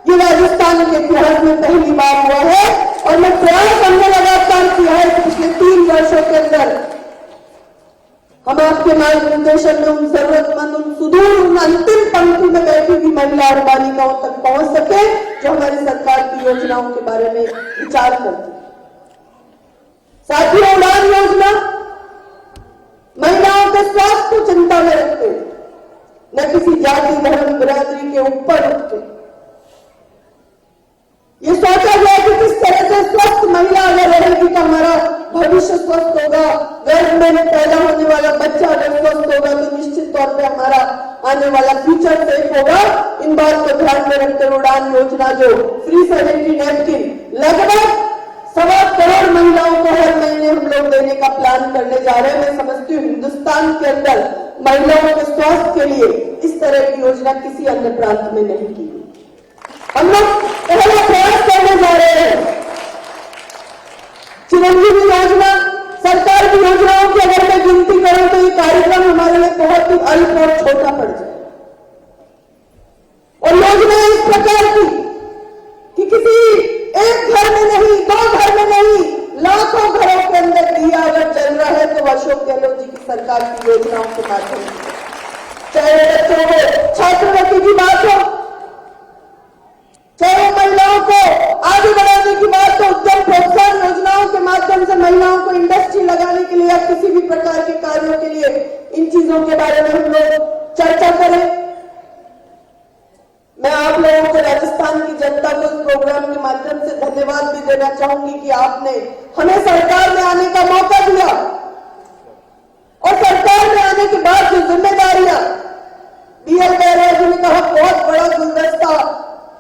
ये राजस्थान के इतिहास में पहली बार हुआ है और मैं प्रयास हमने लगातार किया है पिछले 3 वर्षों के अंदर। हम आपके मार्गदर्शन में उन जरूरतमंद, उन सुदूर, उन अंतिम पंक्ति में बैठी हुई महिला और बालिकाओं तक पहुंच सके जो हमारी सरकार की योजनाओं के बारे में विचार करती है। साथियों, उड़ान योजना महिलाओं के स्वास्थ्य को चिंता में रखते, न किसी जाति, धर्म, बिरादरी के ऊपर उठते। ये सोचा गया कि किस तरह से स्वस्थ महिला अगर रहेगी तो हमारा भविष्य स्वस्थ होगा, गर्भ में पैदा होने वाला बच्चा अगर स्वस्थ होगा तो निश्चित तौर पे हमारा आने वाला फ्यूचर सेफ होगा। इन बात को ध्यान में रखते हुए उड़ान योजना जो फ्री सैनिटरी नैपकिन लगभग 1.25 करोड़ महिलाओं को हर महीने हम लोग देने का प्लान करने जा रहे हैं। मैं समझती हूँ हिंदुस्तान के अंदर महिलाओं के स्वास्थ्य के लिए इस तरह की योजना किसी अन्य प्रांत में नहीं की गई। हम लोग पहला प्रयास करने जा रहे हैं। चिरंजीवी योजना, सरकार की योजनाओं की अगर मैं गिनती करूं तो ये कार्यक्रम हमारे लिए बहुत ही अल्प और छोटा पड़ जाए। और योजना इस प्रकार की कि किसी एक घर में नहीं, 2 घर में नहीं, लाखों घरों के अंदर दिया अगर चल रहा है तो अशोक गहलोत जी की सरकार की योजनाओं के माध्यम से, चाहे बच्चों को छात्रवृत्ति की बात हो, चाहे महिलाओं को आगे बढ़ाने की बात हो, उद्यम प्रोत्साहन योजनाओं के माध्यम से महिलाओं को इंडस्ट्री लगाने के लिए या किसी भी प्रकार के कार्यों के लिए, इन चीजों के बारे में हम लोग चर्चा करें। मैं आप लोगों को, राजस्थान की जनता को इस प्रोग्राम के माध्यम से धन्यवाद भी देना चाहूंगी कि आपने हमें सरकार में आने का मौका दिया और सरकार में आने के बाद जो जिम्मेदारियां BL गहलोत जी ने कहा, बहुत बड़ा गुलदस्ता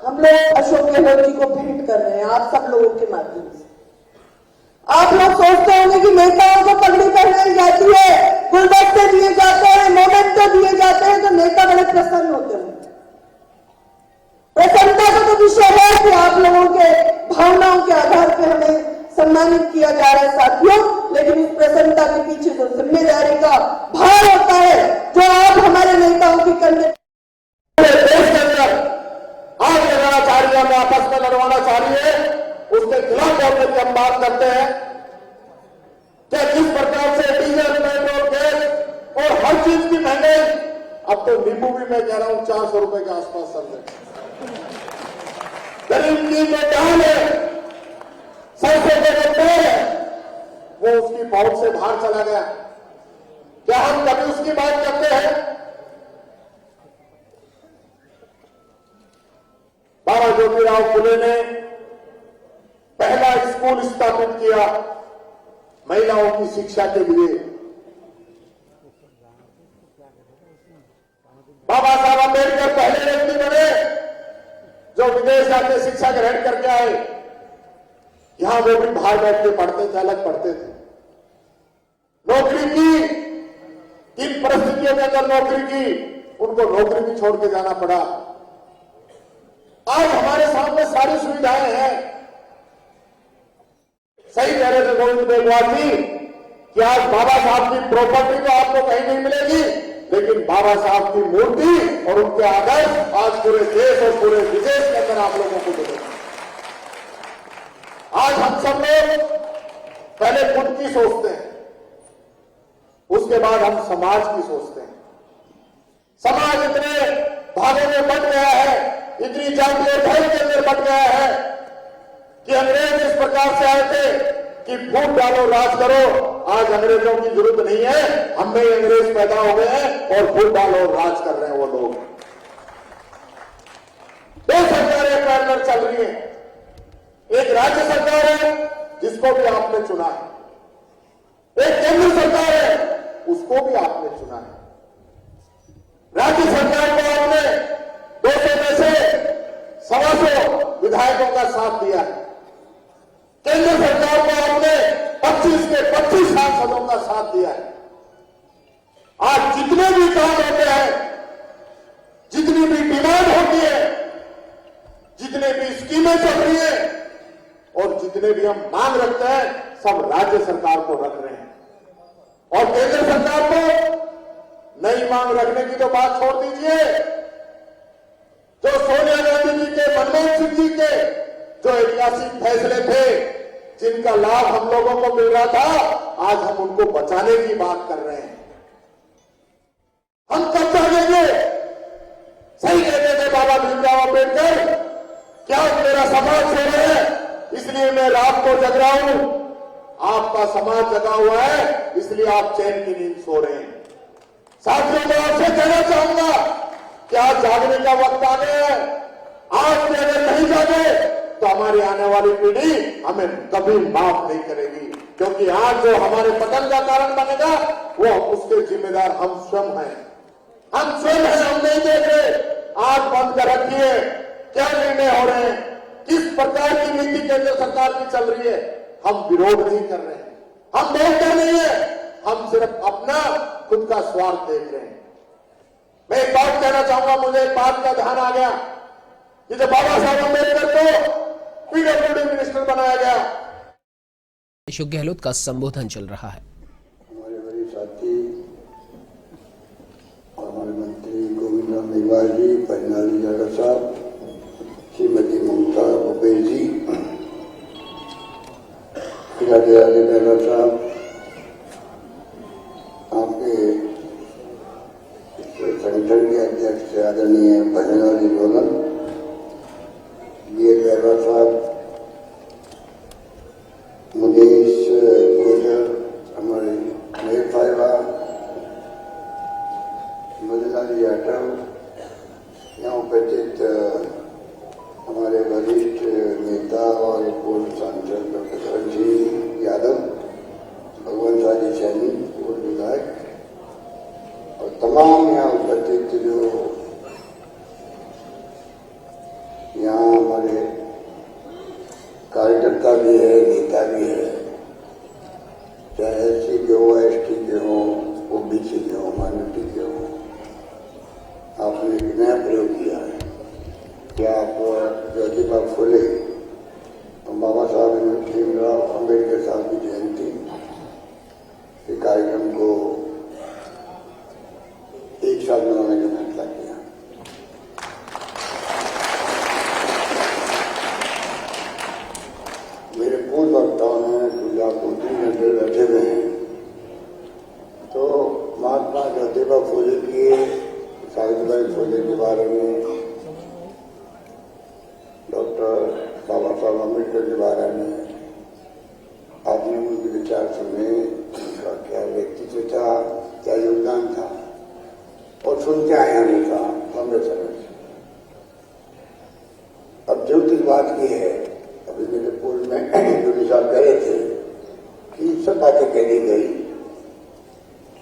हम लोग अशोक गहलोत जी को भेंट कर रहे हैं आप सब लोगों के माध्यम से। आप लोग सोचते होंगे कि नेताओं को पगड़ी पहनाई जाती है, गुलदस्ते दिए जाते हैं, मोमेंटो दिए जाते हैं तो नेता बड़े प्रसन्न होते हैं। प्रसन्नता का तो विषय है कि आप लोगों के भावनाओं के आधार पर हमें सम्मानित किया जा रहा है साथियों, लेकिन इस प्रसन्नता के पीछे जो जिम्मेदारी का भार होता है जो आप हमारे नेताओं के कंधे देश के अंदर आग लगाना चाह रही है, हमें आपस में लड़वाना चाह रही है, उसके खिलाफ लड़ने की हम बात करते हैं। क्या जिस प्रकार से डीजल, पेट्रोल, गैस और हर चीज की महंगाई, अब तो नींबू भी मैं कह रहा हूं 400 रुपए के आसपास चल रहे। गरीब की जो जान है, सरसों के जो पेड़ है, वो उसकी पहुंच से बाहर चला गया। क्या हम कभी उसकी बात करते हैं? बाबा ज्योतिराव फुले ने पहला स्कूल स्थापित किया महिलाओं की शिक्षा के लिए। बाबा साहब अम्बेडकर पहले व्यक्ति बने जो विदेश जाके शिक्षा ग्रहण करके आए। यहां वो भी बाहर बैठ के पढ़ते थे, अलग पढ़ते थे। नौकरी की, किन परिस्थितियों के अंदर नौकरी की, उनको नौकरी भी छोड़ के जाना पड़ा। आज हमारे सामने सारी सुविधाएं हैं। सही कह रहे थे गोविंद मेघवाल जी कि आज बाबा साहब की प्रॉपर्टी तो आपको कहीं नहीं मिलेगी, लेकिन बाबा साहब की मूर्ति और उनके आदर्श आज पूरे देश और पूरे विदेश के अंदर आप लोगों को मिलेगा। आज हम सब लोग पहले खुद की सोचते हैं, उसके बाद हम समाज की सोचते हैं। समाज इतने भागों में बट गया है, इतनी जातीय भय के अंदर बट गया है कि अंग्रेज इस प्रकार से आए थे कि फूट डालो राज करो। आज अंग्रेजों की जरूरत नहीं है, हम में अंग्रेज पैदा हो गए हैं और फूट डालो राज कर रहे हैं वो लोग। दो सरकारें पैरेलल चल रही हैं। एक राज्य सरकार है जिसको भी आपने चुना है, एक केंद्र सरकार है उसको भी आपने चुना है। राज्य सरकार को आपने 200 में से 125 विधायकों का साथ दिया है। केंद्र सरकार को आपने 25 के 25 सांसदों का साथ दिया है। आज जितने भी काम होते हैं, जितनी भी डिमांड होती है, जितने भी स्कीमें चल रही है और जितने भी हम मांग रखते हैं, सब राज्य सरकार को रख रहे हैं। और केंद्र सरकार को नई मांग रखने की तो बात छोड़ दीजिए। जो सोनिया गांधी जी के, मनमोहन सिंह जी के जो ऐतिहासिक फैसले थे, जिनका लाभ हम लोगों को मिल रहा था, आज हम उनको बचाने की बात कर रहे हैं। हम कब्जा देंगे, सही कहते थे बाबा भीमराव अम्बेडकर, क्या मेरा समाज सो रहा है इसलिए मैं रात को जग रहा हूं। आपका समाज जगा हुआ है इसलिए आप चैन की नींद सो रहे हैं। साथियों, मैं आपसे कहना चाहूंगा कि आज जागने का वक्त आ गया है। आज से अगर नहीं जागे तो हमारी आने वाली पीढ़ी हमें कभी माफ नहीं करेगी, क्योंकि आज जो हमारे पतन का कारण बनेगा वो उसके जिम्मेदार हम स्वयं हैं। हम स्वयं हैं, हम नहीं देख रहे। आंख बंद कर रखिए, क्या निर्णय हो रहे हैं, किस प्रकार की नीति केंद्र सरकार की चल रही है। हम विरोध नहीं कर रहे हैं, हम बोलते नहीं है, हम सिर्फ अपना खुद का स्वार्थ देख रहे हैं। मैं एक बात कहना चाहूंगा, मुझे एक बात का ध्यान आ गया कि जब बाबा साहब अम्बेडकर को पीडब्ल्यूडी मिनिस्टर बनाया गया, अशोक गहलोत का संबोधन चल रहा है। हमारे बड़े साथी और हमारे मंत्री गोविंद राम मेघवाल जी, पन्नालाल यादव साहब, श्रीमती ममता भूपेश जी, दयाल मेहरा साहब, आपके संगठन के अध्यक्ष आदरणीय भजनलाल लोलन, मेहरा साहब, मुकेश गुजर, हमारे मेयर साहिबा, मदनलाल यादव, यहाँ उपस्थित हमारे वरिष्ठ नेता और पूर्व सांसद डॉक्टर शरद सिंह यादव, भगवंत राजी सैनी, पूर्व विधायक, और तमाम यहाँ उपस्थित जो यहाँ हमारे कार्यकर्ता भी है, नेता भी है, चाहे एससी के हो, एसटी के हो, ओबीसी के हो, माइनॉरिटी के हो। आपने एक नया प्रयोग किया है कि आप ज्योतिबा फुले और बाबा साहब भीमराव अम्बेडकर साहब की जयंती के कार्यक्रम को एक साथ मनाने का फैसला किया। मेरे पूर्व वक्ताओं ने जो आपको 3 घंटे बैठे हुए हैं, तो महात्मा ज्योतिबा फुले की, सावित्रीबाई फुले के बारे में, डॉक्टर बाबा साहब अम्बेडकर के बारे में आपने उनके विचार सुने, उनका क्या व्यक्तित्व था, क्या योगदान था, और सुनते आए हमेशा लंबे समय से। अब जो चीज बात की है, अभी मेरे पूर्व में जो साहब कह रहे थे कि सब बातें कह दी गई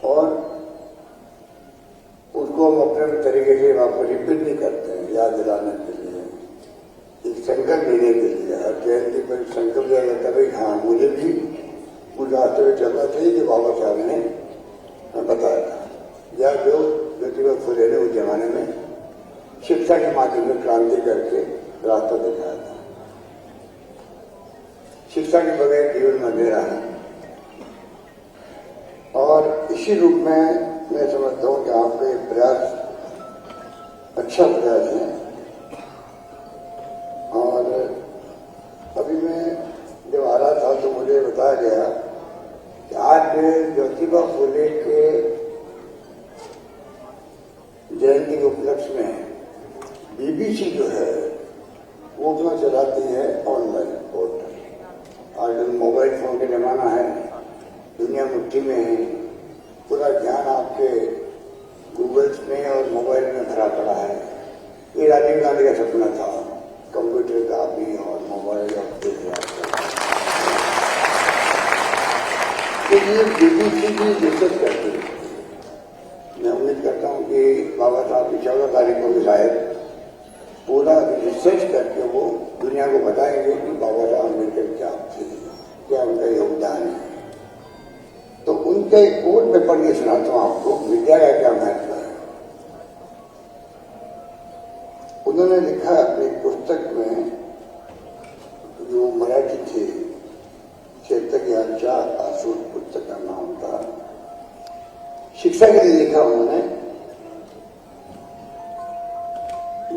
और उसको हम अपने तरीके से वहां पर रिपीट नहीं करते हैं, याद दिलाने के लिए, एक संकल्प लेने के लिए। हर जयंती पर संकल्प लिया जाता है, हाँ मुझे भी उस रास्ते में चलना चाहिए जो बाबा साहब ने बताया था, या जो ज्योतिबा फुले ने उस जमाने में शिक्षा के माध्यम में क्रांति करके रास्ता दिखाया था। शिक्षा के बगैर जीवन में अंधेरा है, और इसी रूप में मैं समझता हूँ कि आपका एक प्रयास अच्छा प्रयास है। और अभी मैं जब आ रहा था तो मुझे बताया गया कि आज ज्योतिबा फुले के जयंती के उपलक्ष्य में बीबीसी जो है वो अपना चलाती है ऑनलाइन पोर्टल। आजकल मोबाइल फोन का जमाना है, दुनिया मुट्ठी में है, पूरा ज्ञान आपके गूगल्स में और मोबाइल में भरा पड़ा है। ये राजीव गांधी का सपना था, कंप्यूटर का भी और मोबाइल और तो ये बीबीसी की रिसर्च करती है। मैं उम्मीद करता हूँ कि बाबा साहब की 14 तारीख को भी शायद पूरा रिसर्च करके वो दुनिया को बताएंगे कि बाबा साहब अम्बेडकर क्या थे, क्या उनका योगदान है। तो उनके कोट में पढ़ के सुनाता हूँ आपको विद्या का क्या महत्व है। उन्होंने लिखा अपनी पुस्तक में, जो मराठी थे, चेतक यांच्या आसूड पुस्तक का नाम था, शिक्षा के लिए लिखा उन्होंने,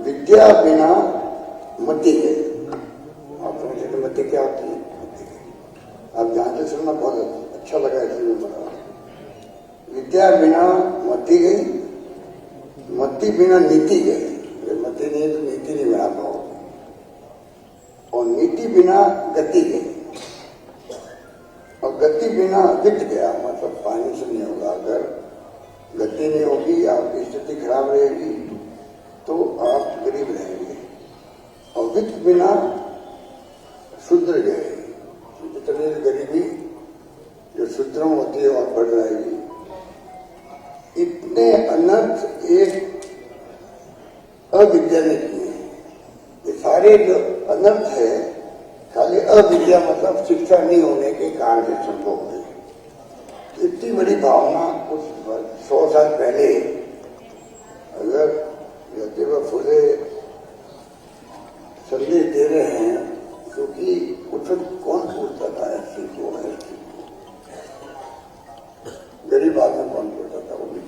विद्या बिना मति गई। आप समझे तो मति क्या होती है? आप ध्यान से सुनना, बहुत अच्छा लगा इसलिए बता। विद्या बिना मति गई, मति बिना नीति गई। मति नहीं तो नीति नहीं बना पाओगे, और नीति बिना गति गई, और गति बिना वित्त गया। मतलब फाइनेंस नहीं होगा, अगर गति नहीं होगी, आपकी स्थिति खराब रहेगी तो आप गरीब रहेंगे। और वित्त बिना शूद्र गए, जितनी गरीबी जो शूद्रों होती है और बढ़ रहेगी। इतने अनर्थ एक अविद्या ने किए। ये सारे जो अनर्थ है खाली अविद्या, मतलब शिक्षा नहीं होने के कारण से संभव है। इतनी बड़ी भावना कुछ 100 साल पहले अगर ज्योतिबा फुले संदेश दे रहे हैं, क्योंकि उस वक्त कौन पूछता था ऐसी को, गरीब आदमी कौन पूछता था वो भी को।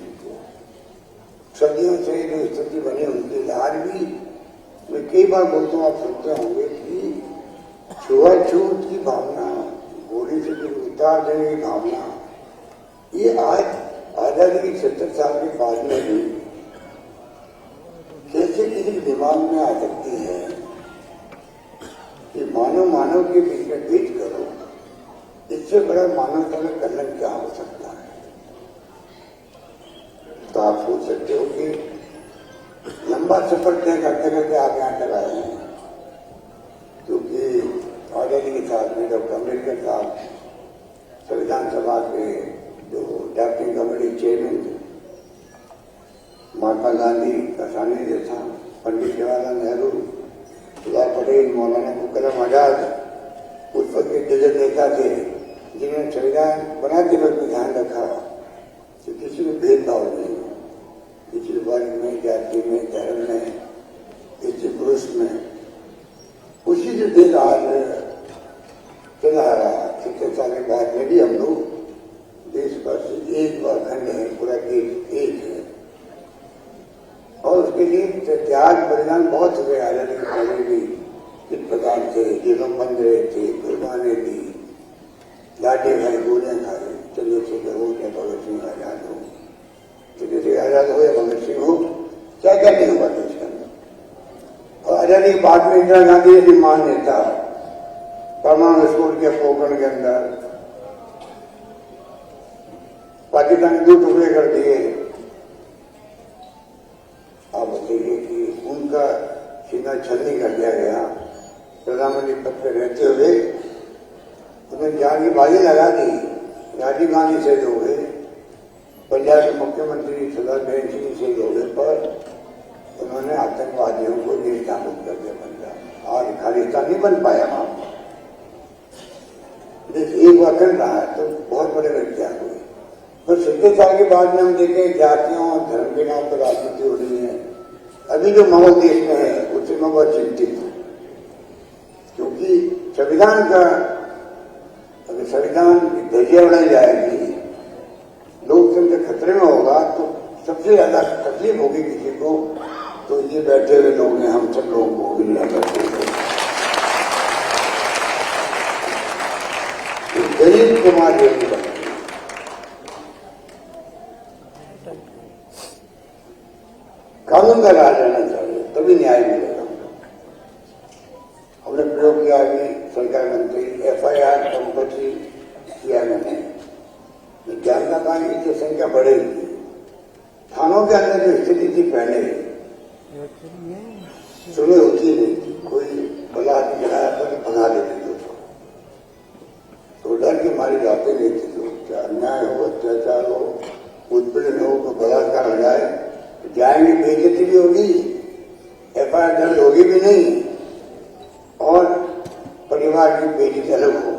सदियों से जो स्थिति बनी उनकी आज भी मैं कई बार बोलता हूँ, आप सुनते होंगे कि छुआछूत की भावना, गोली से उतार देने की भावना, ये आज आजादी की 70 साल के बाद में भी कैसे किसी के दिमाग में आ सकती है कि मानव मानव के बीच में भेद करो। इससे बड़ा मानवता में कल्याण क्या हो सकता है? तो आप सोच सकते हो कि लंबा सफर तय करते करते आप यहाँ तक आए हैं, क्योंकि आजादी के साथ में डॉक्टर अम्बेडकर साहब संविधान सभा के जो ड्राफ्टिंग कमेटी चेयरमैन थे, महात्मा गांधी का सानिध्य था, पंडित जवाहरलाल नेहरू, सरदार पटेल, मौलाना अबुल कलाम आजाद, उस वक्त के दिग्गज नेता थे जिन्होंने संविधान बनाते वक्त ध्यान रखा कि किसी में भेदभाव नहीं हो, किसी वर्ग में, जाति में, धर्म में, किसी पुरुष में। उसी से देश आज चला आ रहा। 70 साल के बाद में भी हम लोग देश भर से एक बार खंड है, पूरा देश एक है। और उसके लिए त्याग बलिदान बहुत हुए। आजादी के पहले भी किस प्रकार से जेलों बंद रहे थे, कुर्बानी दी, लाठी खाई, गोलियां खाई। चंद्रशेखर हो या भगत सिंह आजाद हो, चंद्रशेखर आजाद हो या भगत सिंह हो, क्या क्या नहीं हुआ देश के अंदर। और आजादी के बाद में इंदिरा गांधी जैसी महान नेता परमाणु विस्फोट के पोखरण के अंदर पाकिस्तान के 2 टुकड़े कर दिए। आप बताइए कि उनका सीधा छलनी कर दिया गया। प्रधानमंत्री पद पर रहते हुए उन्हें जान की बाजी लगा दी। राजीव गांधी शहीद हो गए, पंजाब के मुख्यमंत्री सरदार बेन सिंह शहीद हो गए, पर उन्होंने आतंकवादियों को निर्स्थापित कर दिया। पंजाब आज खालिस्तान नहीं बन पाया वहां। देश एक बार कर रहा है तो बहुत बड़े व्यक्तियां हुए। तो 70 साल के बाद में हम देखें जातियों और धर्म के नाम पर राजनीति हो रही है। अभी जो माहौल देश में है उससे मैं बहुत चिंतित हूं, क्योंकि संविधान का अगर संविधान की धज्जियां उड़ाई जाएगी, लोकतंत्र खतरे में होगा, तो सबसे ज्यादा तकलीफ होगी किसी को, तो ये बैठे हुए लोग हैं, हम सब लोगों को भी गरीब को मार देनी पड़ेगी। कानून का राज रहना चाहिए, तभी न्याय मिलेगा। बलात्कार की जो संख्या बढ़ेगी, थानों के अंदर जो स्थिति थी पहले सुने होती नहीं थी, कोई बलात्कार गिराया था तो भगा देते थे उसको, तो डर के मारे जाते नहीं थे लोग। क्या अन्याय हो, अत्याचार हो, उत्पीड़न हो, तो बलात्कार हो जाए तो जाएंगे, बेइज्जती भी होगी, एफआईआर दर्ज होगी भी नहीं और परिवार की बेइज्जती अलग होगी।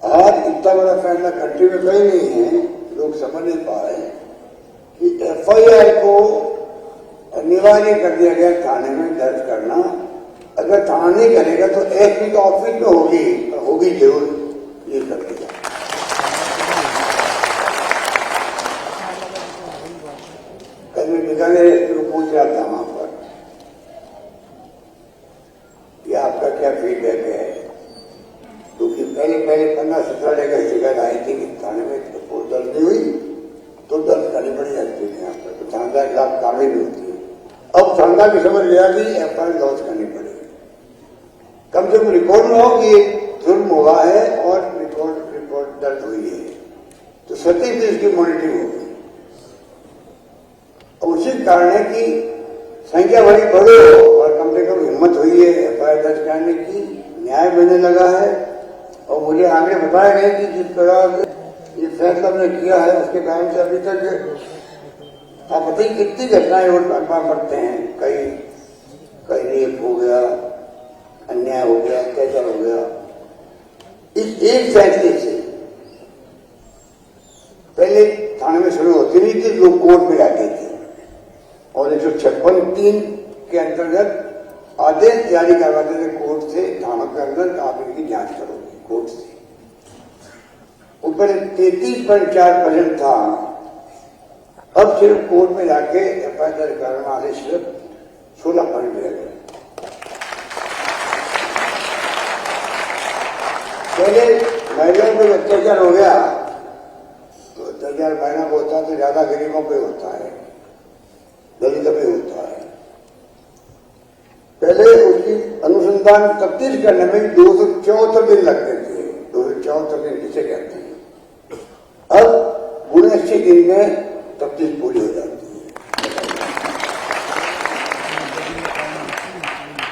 आज इतना बड़ा फैसला कंट्री में कहीं नहीं है, लोग समझ नहीं पा रहे कि एफआईआर को अनिवार्य कर दिया गया थाने में दर्ज करना। अगर थाना नहीं करेगा तो एसपी का ऑफिस में होगी जरूर, ये कर दिया। कल मैं बीकानेर एसपी को पूछ रहा था वहां पर कि आपका क्या फीडबैक है, क्योंकि पहले 15-17 जगह शिकायत आई थी कि थाने में रिपोर्ट दर्ज नहीं हुई तो दर्ज करनी पड़ी जाती है यहाँ पर, तो थानेदार के खिलाफ कार्रवाई भी होती है। अब थानेदार भी समझ गया कि एफआईआर लॉन्च करनी पड़ेगी, कम से कम रिकॉर्ड में हो कि जुर्म हुआ है और रिपोर्ट दर्ज हुई है, तो सती भी इसकी मॉनिटरिंग होगी। उसी कारण है कि संख्या बड़ी बड़ी हो और कम से कम हिम्मत हुई है एफआईआर दर्ज करने की, न्याय मिलने लगा है। और मुझे आगे बताया गया कि जिस तरह ये फैसला हमने किया है उसके कारण से अभी तक आप बताइए कितनी घटनाएं रोड अखबार पढ़ते हैं, कहीं रेप हो गया, अन्याय हो गया, अत्याचार हो गया। इस एक फैसले से पहले थाने में शुरू होती नहीं थी, लोग कोर्ट में जाते थे और 156(3) के अंतर्गत आदेश जारी करवाते थे कोर्ट से, थानों के अंदर आप इनकी जांच करोगे कोर्ट से। ऊपर 33.4% था, अब सिर्फ कोर्ट में जाके एफआईआर दर्ज करने वाले सिर्फ 16% रह गए। पहले महिलाओं पर अत्याचार हो गया तो अत्याचार महिला को होता है तो ज्यादा गरीबों पे होता है, दलितों पे होता है। पहले उसकी अनुसंधान तफ्तीश करने में 274 दिन लगते थे, 274 दिन किसे कहते हैं। अब 79 दिन में तफ्तीश पूरी हो जाती है।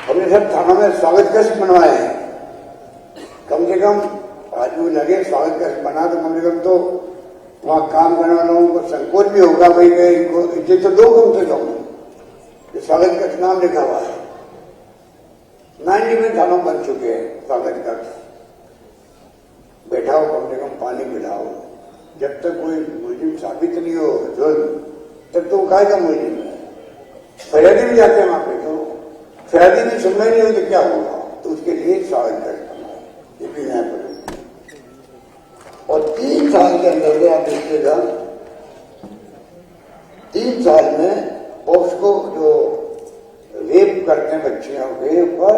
हमने सब थानों में स्वागत कक्ष बनवाए हैं, कम से कम आज भी लगे स्वागत कक्ष बना तो कम से कम तो वहां काम करने वालों को संकोच भी होगा, भाई इनको इज्जत तो दो कम से कम। स्वागत कक्ष नाम लिखा हुआ है, 90 थानों बन चुके हैं स्वागत कक्ष। बैठाओ, कम से कम पानी पिलाओ, जब तक कोई मुलजिम साबित नहीं हो जुर्म तब तो काय का मुलजिम है। फरियादी भी जाते हैं वहां पे, तो फरियादी भी सुनवाई नहीं हो तो क्या होगा, तो उसके लिए स्वागत कक्ष बनाए, ये भी न्याय पड़ेगा। और 3 साल के अंदर आप देखिएगा, 3 साल में पॉक्सो जो रेप करते हैं बच्चियों के ऊपर,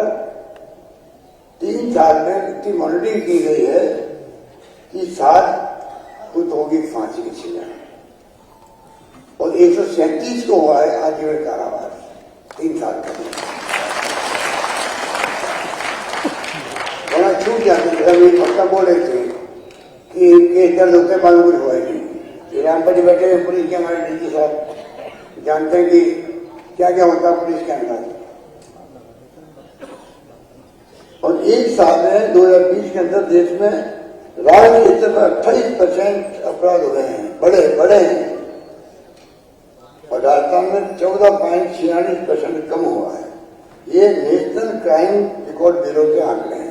3 साल में इतनी मॉनिटरिंग की गई है कि 7 कुछ होगी फांसी की सजा और 137 को हुआ है आजीवन कारावास 3 साल का। बड़ा छूट जाते थे, अभी पक्का बोल रहे थे कि केस दर्ज होते मालूम कुछ हुआ नहीं। रामपति बैठे हुए पुलिस के हमारे डीजी साहब जानते हैं कि क्या क्या होता है पुलिस के अंदर। और 1 साल में 2020 के अंदर देश में राष्ट्रीय स्तर पर 28% अपराध हुए हैं, बड़े हैं, और राजस्थान में 14.46% कम हुआ है। ये नेशनल क्राइम रिकॉर्ड ब्यूरो के आंकड़े हैं,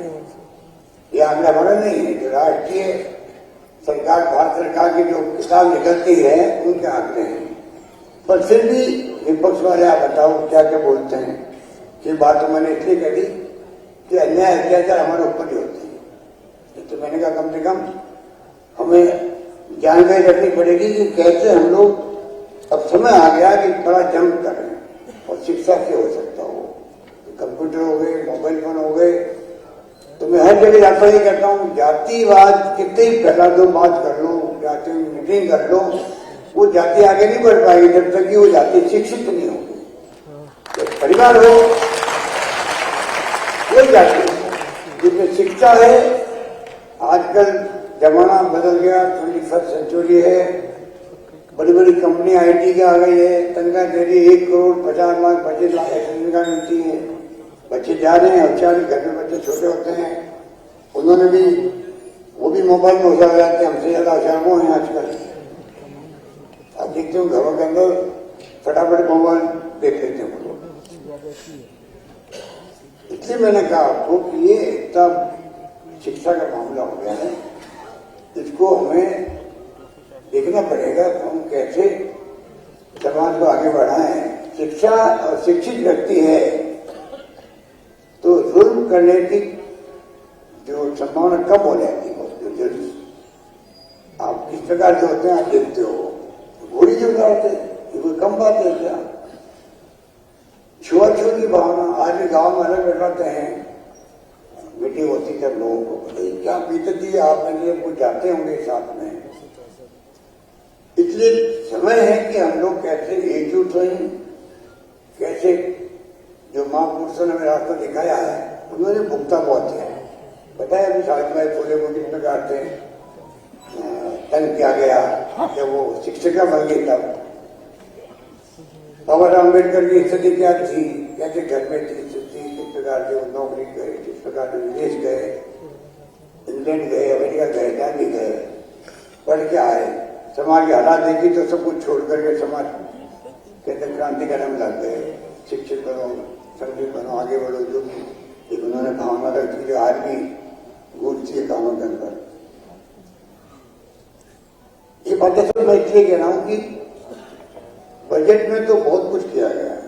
ये आंकड़ा हमारा नहीं है, जो राष्ट्रीय सरकार भारत सरकार की जो किताब निकलती है उनके आंकड़े हैं। पर फिर भी विपक्ष वाले आप बताओ क्या क्या बोलते हैं। ये बात तो मैंने इसलिए कह दी कि अन्याय अत्याचार हमारे ऊपर ही होते हैं, तो मैंने कहा कम से कम हमें जानकारी रखनी पड़ेगी कि कैसे हम लोग, अब समय आ गया कि बड़ा जंप करें और शिक्षा से हो सकता हो, कंप्यूटर हो गए, मोबाइल फोन हो गए। तो मैं हर जगह जाता ही कहता हूँ, जातिवाद कितने ही फैला दो, बात कर लो, जाति मीटिंग कर लो, वो जाति आगे नहीं बढ़ पाएगी जब तक कि वो जाति शिक्षित नहीं होगी। तो परिवार हो, वो जाति जिसमें शिक्षा है। आजकल जमाना बदल गया, 21st सेंचुरी है, बड़ी बड़ी कंपनी आईटी की आ गई है, तनख्वाह दे रही 1 करोड़ 50 लाख 25 लाख ऐसी तनख्वाह मिलती है। बच्चे जा रहे हैं, होशियार घर में बच्चे छोटे होते हैं, उन्होंने भी वो भी मोबाइल में होशियार हो जाते हैं, हमसे ज्यादा होशियार वो हैं आजकल। अब देखते हो घरों के अंदर फटाफट मोबाइल देख लेते हैं वो लोग। इसलिए मैंने कहा आपको कि ये इतना शिक्षा का मामला हो गया है, इसको हमें देखना पड़ेगा कि हम कैसे समाज को आगे बढ़ाएं। शिक्षा और शिक्षित व्यक्ति है तो जुल्म करने की जो संभावना कम हो जाती है। आप किस प्रकार से होते हैं आप देखते हो, घोड़ी जो उतारते ये कोई कम बात है क्या? छुआछूत की भावना आज भी गांव में अलग बैठाते हैं, मीटिंग होती है लोगों को पता ही क्या बीतती है, आप में कुछ जाते होंगे साथ में। इसलिए समय है कि हम लोग कैसे एकजुट हों, कैसे जो महापुरुषों ने रास्ता दिखाया है उन्होंने भुगता बहुत है। पता है अभी सावित्रीबाई फुले को किस प्रकार से तंग किया गया जब वो शिक्षिका बन गई तब। बाबा साहब अम्बेडकर की स्थिति क्या थी, कैसे घर में थी स्थिति, किस प्रकार से वो नौकरी गए, किस प्रकार से विदेश गए, इंग्लैंड गए, अमेरिका गए, जहाँ भी गए, पढ़ के आए, समाज के हालात देखी तो सब कुछ छोड़ करके समाज के अंदर क्रांति करने में लग गए। शिक्षित बनो, संगीत बनो, आगे बढ़ो, जो भी एक उन्होंने भावना रखी जो आज भी गूंजती है कानों के अंदर। ये बातें सब मैं इसलिए कह रहा हूं कि बजट में तो बहुत कुछ किया गया है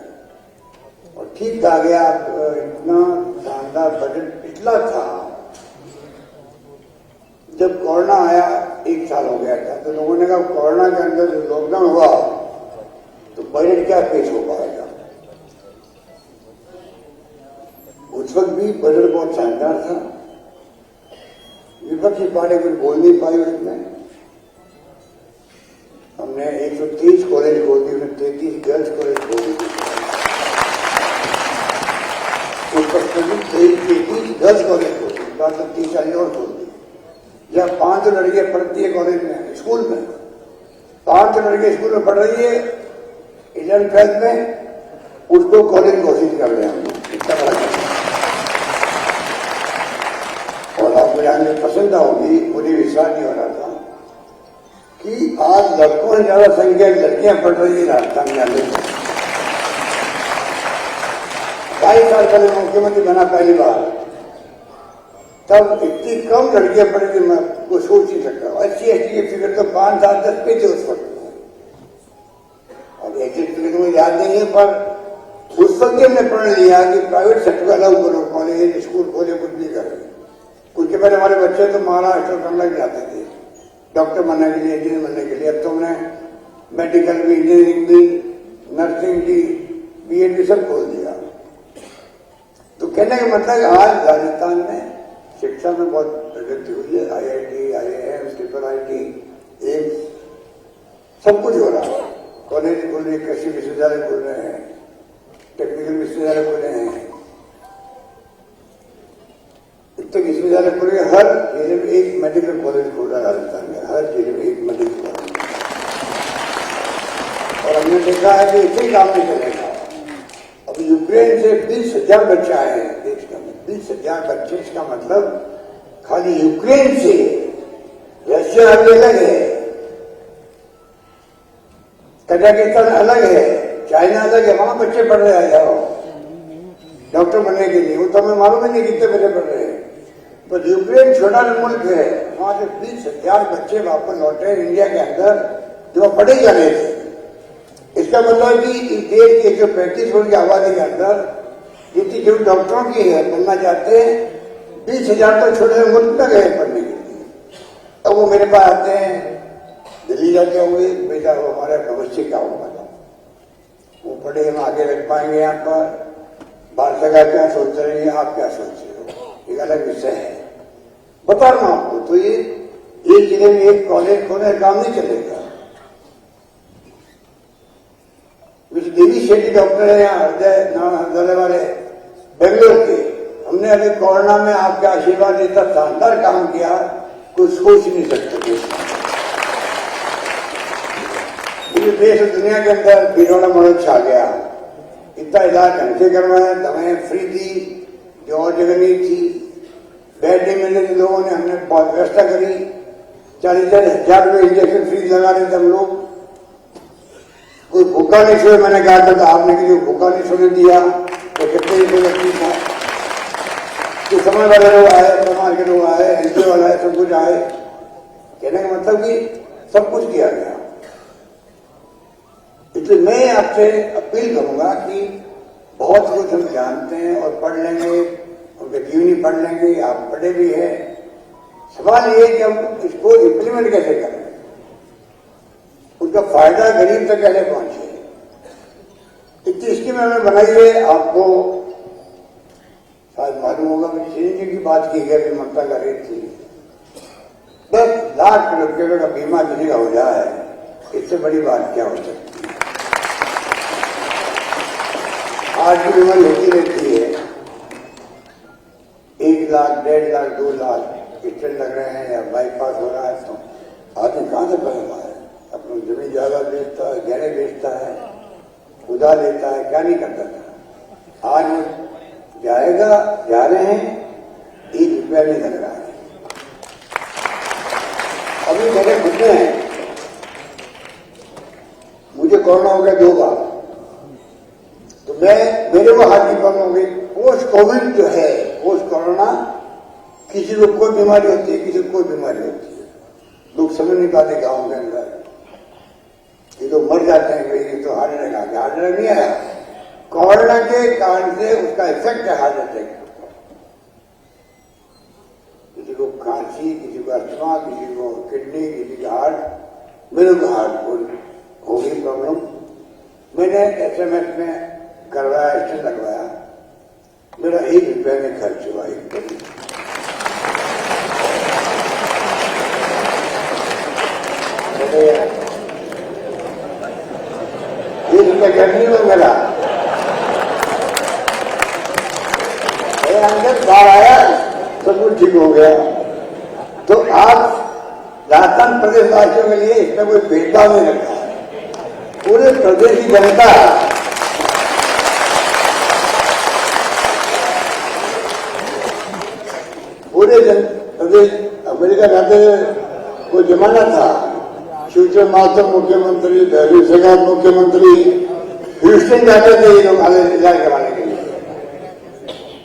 और ठीक कहा गया। इतना शानदार बजट पिछला था, जब कोरोना आया 1 साल हो गया था तो लोगों ने कहा कोरोना के अंदर जो लॉकडाउन हुआ तो बजट क्या पेश हो पाएगा। उस वक्त भी बजट बहुत शानदार था, विपक्षी पार्टी कुछ बोल नहीं पाई उसमें। हमने 130 कॉलेज खोल दी, 33 गर्ल्स कॉलेज खोल दी, उस वक्त 33 गर्ल्स कॉलेज खोल दी, 30 और खोल दी। या 5 लड़कियां पढ़ती है कॉलेज में, स्कूल में 5 लड़के स्कूल में पढ़ रही है, 11th 12th में उसको कॉलेज घोषित कर रहे हैं। इतना बड़ा और आपको जानने पसंद होगी, मुझे विश्वास नहीं हो रहा था कि आज लड़कों से ज्यादा संख्या लड़कियां पढ़ रही है राजस्थान में। 22 साल पहले मुख्यमंत्री बना पहली बार, तब इतनी कम लड़कियां पढ़ी थी मैं वो सोच नहीं सकता। SC ST की फिगर तो 5 7 10 पे थे उस वक्त। अब एग्जिट फिगर मुझे याद नहीं है, पर उस वक्त हमने पढ़ लिया कि प्राइवेट सेक्टर को अलाउ करो, कॉलेज स्कूल खोले, कुछ भी करें। कुछ के पहले हमारे बच्चे तो महाराष्ट्र करना जाते थे डॉक्टर बनने के लिए, इंजीनियर बनने के लिए। अब तो हमने मेडिकल भी, इंजीनियरिंग भी, नर्सिंग भी, BEd भी सब खोल दिया। तो कहने का मतलब आज राजस्थान में शिक्षा में बहुत प्रगति हुई है। IIT, IIM, IIT, एम्स सब कुछ हो रहा है। कॉलेज खुल रहे, कृषि विश्वविद्यालय खुल रहे हैं, टेक्निकल विश्वविद्यालय खुल रहे हैं, तो विश्वविद्यालय खुल रहे। हर जिले में एक मेडिकल कॉलेज खुल रहा है राजस्थान में, हर जिले में एक मेडिकल कॉलेज। और हमने देखा है कि इसे काम नहीं चलेगा। अब यूक्रेन से 20,000 बच्चे आए हैं देश में, 20,000 बच्चे। इसका मतलब खाली यूक्रेन से, रशिया अभी अलग है, कजाकिस्तान अलग है, चाइना अलग है, वहां बच्चे पढ़ रहे हैं डॉक्टर बनने के लिए। वो तो हमें मालूम ही नहीं कितने बच्चे पढ़ रहे हैं। तो यूक्रेन छोटा मुल्क है, वहां से 20,000 बच्चे वापस लौटे इंडिया के अंदर जो पढ़े जा रहे थे। इसका मतलब कि इस देश की 135 करोड़ की आबादी के अंदर जितनी जो डॉक्टरों की है बनना चाहते हैं, 20,000 तो छोटे मुल्क में गए पढ़ने के लिए। अब वो मेरे पास आते हैं, दिल्ली जाते होंगे, बेटा वो हमारा भविष्य क्या होगा, वो पढ़े हम आगे रख पाएंगे यहाँ पर। बाहर जगह क्या सोच रहे हैं, आप क्या सोच रहे हो, एक अलग विषय है। बता रहा हूं आपको। तो ये एक जिले में एक कॉलेज खोलने काम नहीं चलेगा। देवी शेट्टी डॉक्टर है यहाँ हृदय वाले बेंगलोर के, हमने अभी कोरोना में आपके आशीर्वाद इतना शानदार काम किया कुछ सोच नहीं सकते देश में। देश और दुनिया के अंदर बिना मदद छा गया। इतना इलाज ढंग से करवाया, दवाएं फ्री थी जो और जगह नहीं थी। बेड नहीं मिलने के लोगों ने, हमने बहुत व्यवस्था करी। 40,000 रुपये इंजेक्शन फ्री लगा रहे थे हम लोग। कोई भूखा नहीं सोए, मैंने कहा था तो आपने कि जो भूखा नहीं सोने दिया तो कितने व्यक्ति था। तो समय वाले लोग आए, समाज के लोग आए, एनजीओ वाला आए, सब कुछ आए। कहने का मतलब कि सब कुछ किया गया। इसलिए मैं आपसे अपील करूंगा कि बहुत कुछ हम जानते हैं और पढ़ लेंगे, उनके जीवनी पढ़ लेंगे, आप पढ़े भी हैं। सवाल ये है कि हम इसको इम्प्लीमेंट कैसे करें, उनका फायदा गरीब तक कैसे पहुंचे। इतनी स्कीम हमने बनाई है। आपको शायद मालूम होगा, चिरंजीवी की बात की गई, ममता कर रही थी 10 लाख रुपये का बीमा किसी का हो जाए, इससे बड़ी बात क्या हो सकती है। आज की बीमारी होती रहती है, 1 लाख, 1.5 लाख, 2 लाख स्टेंट लग रहे हैं या बाईपास हो रहा है, तो आदमी कहां से पैसा है। अपनी जमीन ज्यादा बेचता है, गहने बेचता है, उधार लेता है, क्या नहीं करता था। आज वो जाएगा, जा रहे हैं, 1 रुपया नहीं लग रहा है। अभी मेरे खुद हैं, मुझे कोरोना हो गया 2 बार, तो मेरे को हार्ट की प्रॉब्लम हो गई। पोस्ट कोविड जो है, पोस्ट कोरोना, किसी को कोई बीमारी होती है, किसी को कोई बीमारी होती है, लोग समझ नहीं पाते गांव के अंदर। ये लोग मर जाते हैं, ये तो हार्ट अटैक आ गया। हार्ट अटैक नहीं आया, कोरोना के कारण से उसका इफेक्ट है हार्ट अटैक। किसी को खांसी, किसी को अस्थमा, किसी को किडनी, किसी का हार्ट। मेरे को हार्ट हो गई प्रॉब्लम। मैंने SMS में करवाया, स्टेंट लगवाया, मेरा 1 रुपया में खर्च हुआ। 1 रुपया खर्च नहीं हुआ मेरा। अंदर बाहर आया, सब कुछ ठीक हो गया। तो आप राजस्थान प्रदेश वासियों के लिए इसमें कोई भेदभाव नहीं रखा है। पूरे प्रदेश की जनता, पूरे प्रदेश, अमेरिका जाते कोई जमाना था, शिवचंद्र माथुर मुख्यमंत्री, धैर्य सेगात मुख्यमंत्री, ह्यूस्टन जाते थे ये लोग इलाज करवाने के लिए।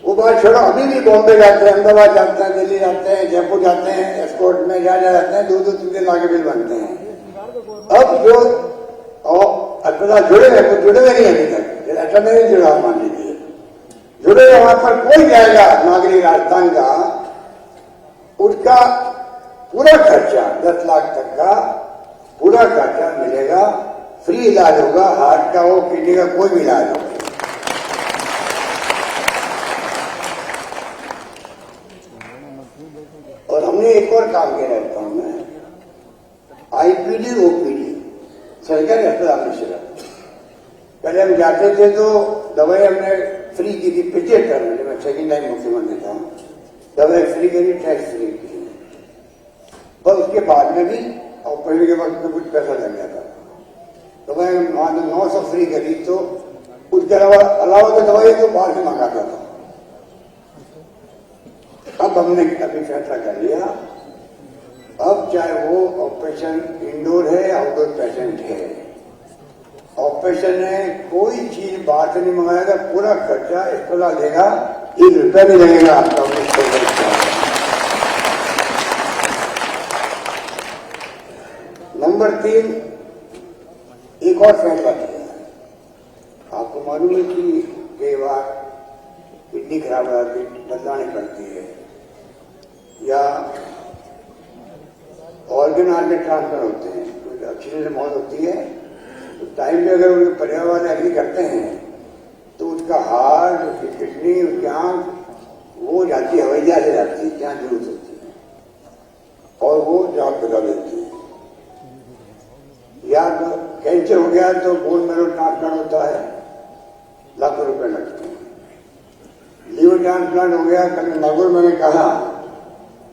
वो बात छोड़ो, अभी भी बॉम्बे जाते हैं, अहमदाबाद जाते हैं, दिल्ली जाते हैं, जयपुर जाते हैं, एस्कॉर्ट में जा जाते हैं, 2-3 लाख के बिल बनते हैं। अब जो अस्पताल जुड़े हैं, कुछ जुड़े हुए नहीं अभी तक, ऐसा नहीं जुड़ा, मान लीजिए जुड़े हुए। वहां पर कोई जाएगा नागरिक राजस्थान का, उसका पूरा खर्चा 10 लाख तक का पूरा खर्चा मिलेगा, फ्री इलाज होगा। हार्ट का हो, किडनी का, कोई भी इलाज हो। और हमने एक और काम किया रहता हूं मैं, IPD OPD सरकारी अस्पताल में सिर्फ। पहले हम जाते थे तो दवाई हमने फ्री की थी, 75 टर्म में मैं 2nd टाइम मुख्यमंत्री था, दवाई फ्री करी, टेस्ट फ्री की। पर उसके बाद में भी ऑपरेशन के वक्त में कुछ पैसा लग जाता था। दवाई वहां 900 फ्री करी, तो उसके अलावा तो दवाई तो बाहर से मंगाता था। अब हमने अभी फैसला कर लिया, अब चाहे वो ऑपरेशन इंडोर है, आउटडोर पेशेंट है, ऑपरेशन है, कोई चीज बाहर से नहीं मंगाएगा, पूरा खर्चा अस्पताल देगा, 1 रुपया नहीं लगेगा आपका। नंबर 3, एक और फैसला किया है। आपको मालूम है कि कई बार किडनी खराब हो जाती, बदलानी पड़ती है, या ऑर्गन ट्रांसफर होते हैं, तो ऑक्सीजन से मौत होती है, तो टाइम पे अगर उनके परिवार वाले एग्री करते हैं तो उसका हार्ट, उसकी किडनी, उसकी आंख वो जाती है, हवाई जहाज से जाती है जहां जरूरत होती है, और वो जॉब बदल देती है। या तो कैंसर हो गया तो बोन मैरो ट्रांसप्लांट होता है, लाखों रुपए लगते हैं। लीवर ट्रांसप्लांट हो गया, कल नागौर मैंने कहा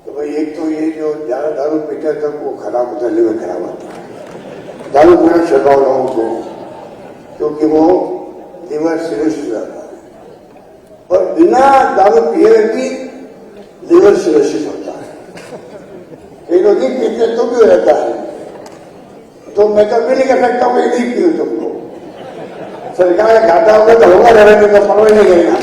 तो भाई एक तो ये जो ज्यादा दारू पीते हैं तब वो खराब होता है, लिवर खराब होता है। दारू पीना छुड़ाओ लोगों को, क्योंकि वो लिवर सीरियस हो जाता है। और बिना दारू पिए भी लिवर सीरियस होता है। कई लोग नहीं पीते तो भी हो जाता है। तो मैं तो भी नहीं कर सकता हूँ, नहीं पीऊँ तुमको। सरकार का घाटा होगा तो होगा, रहेंगे तो परवाह नहीं करेगा।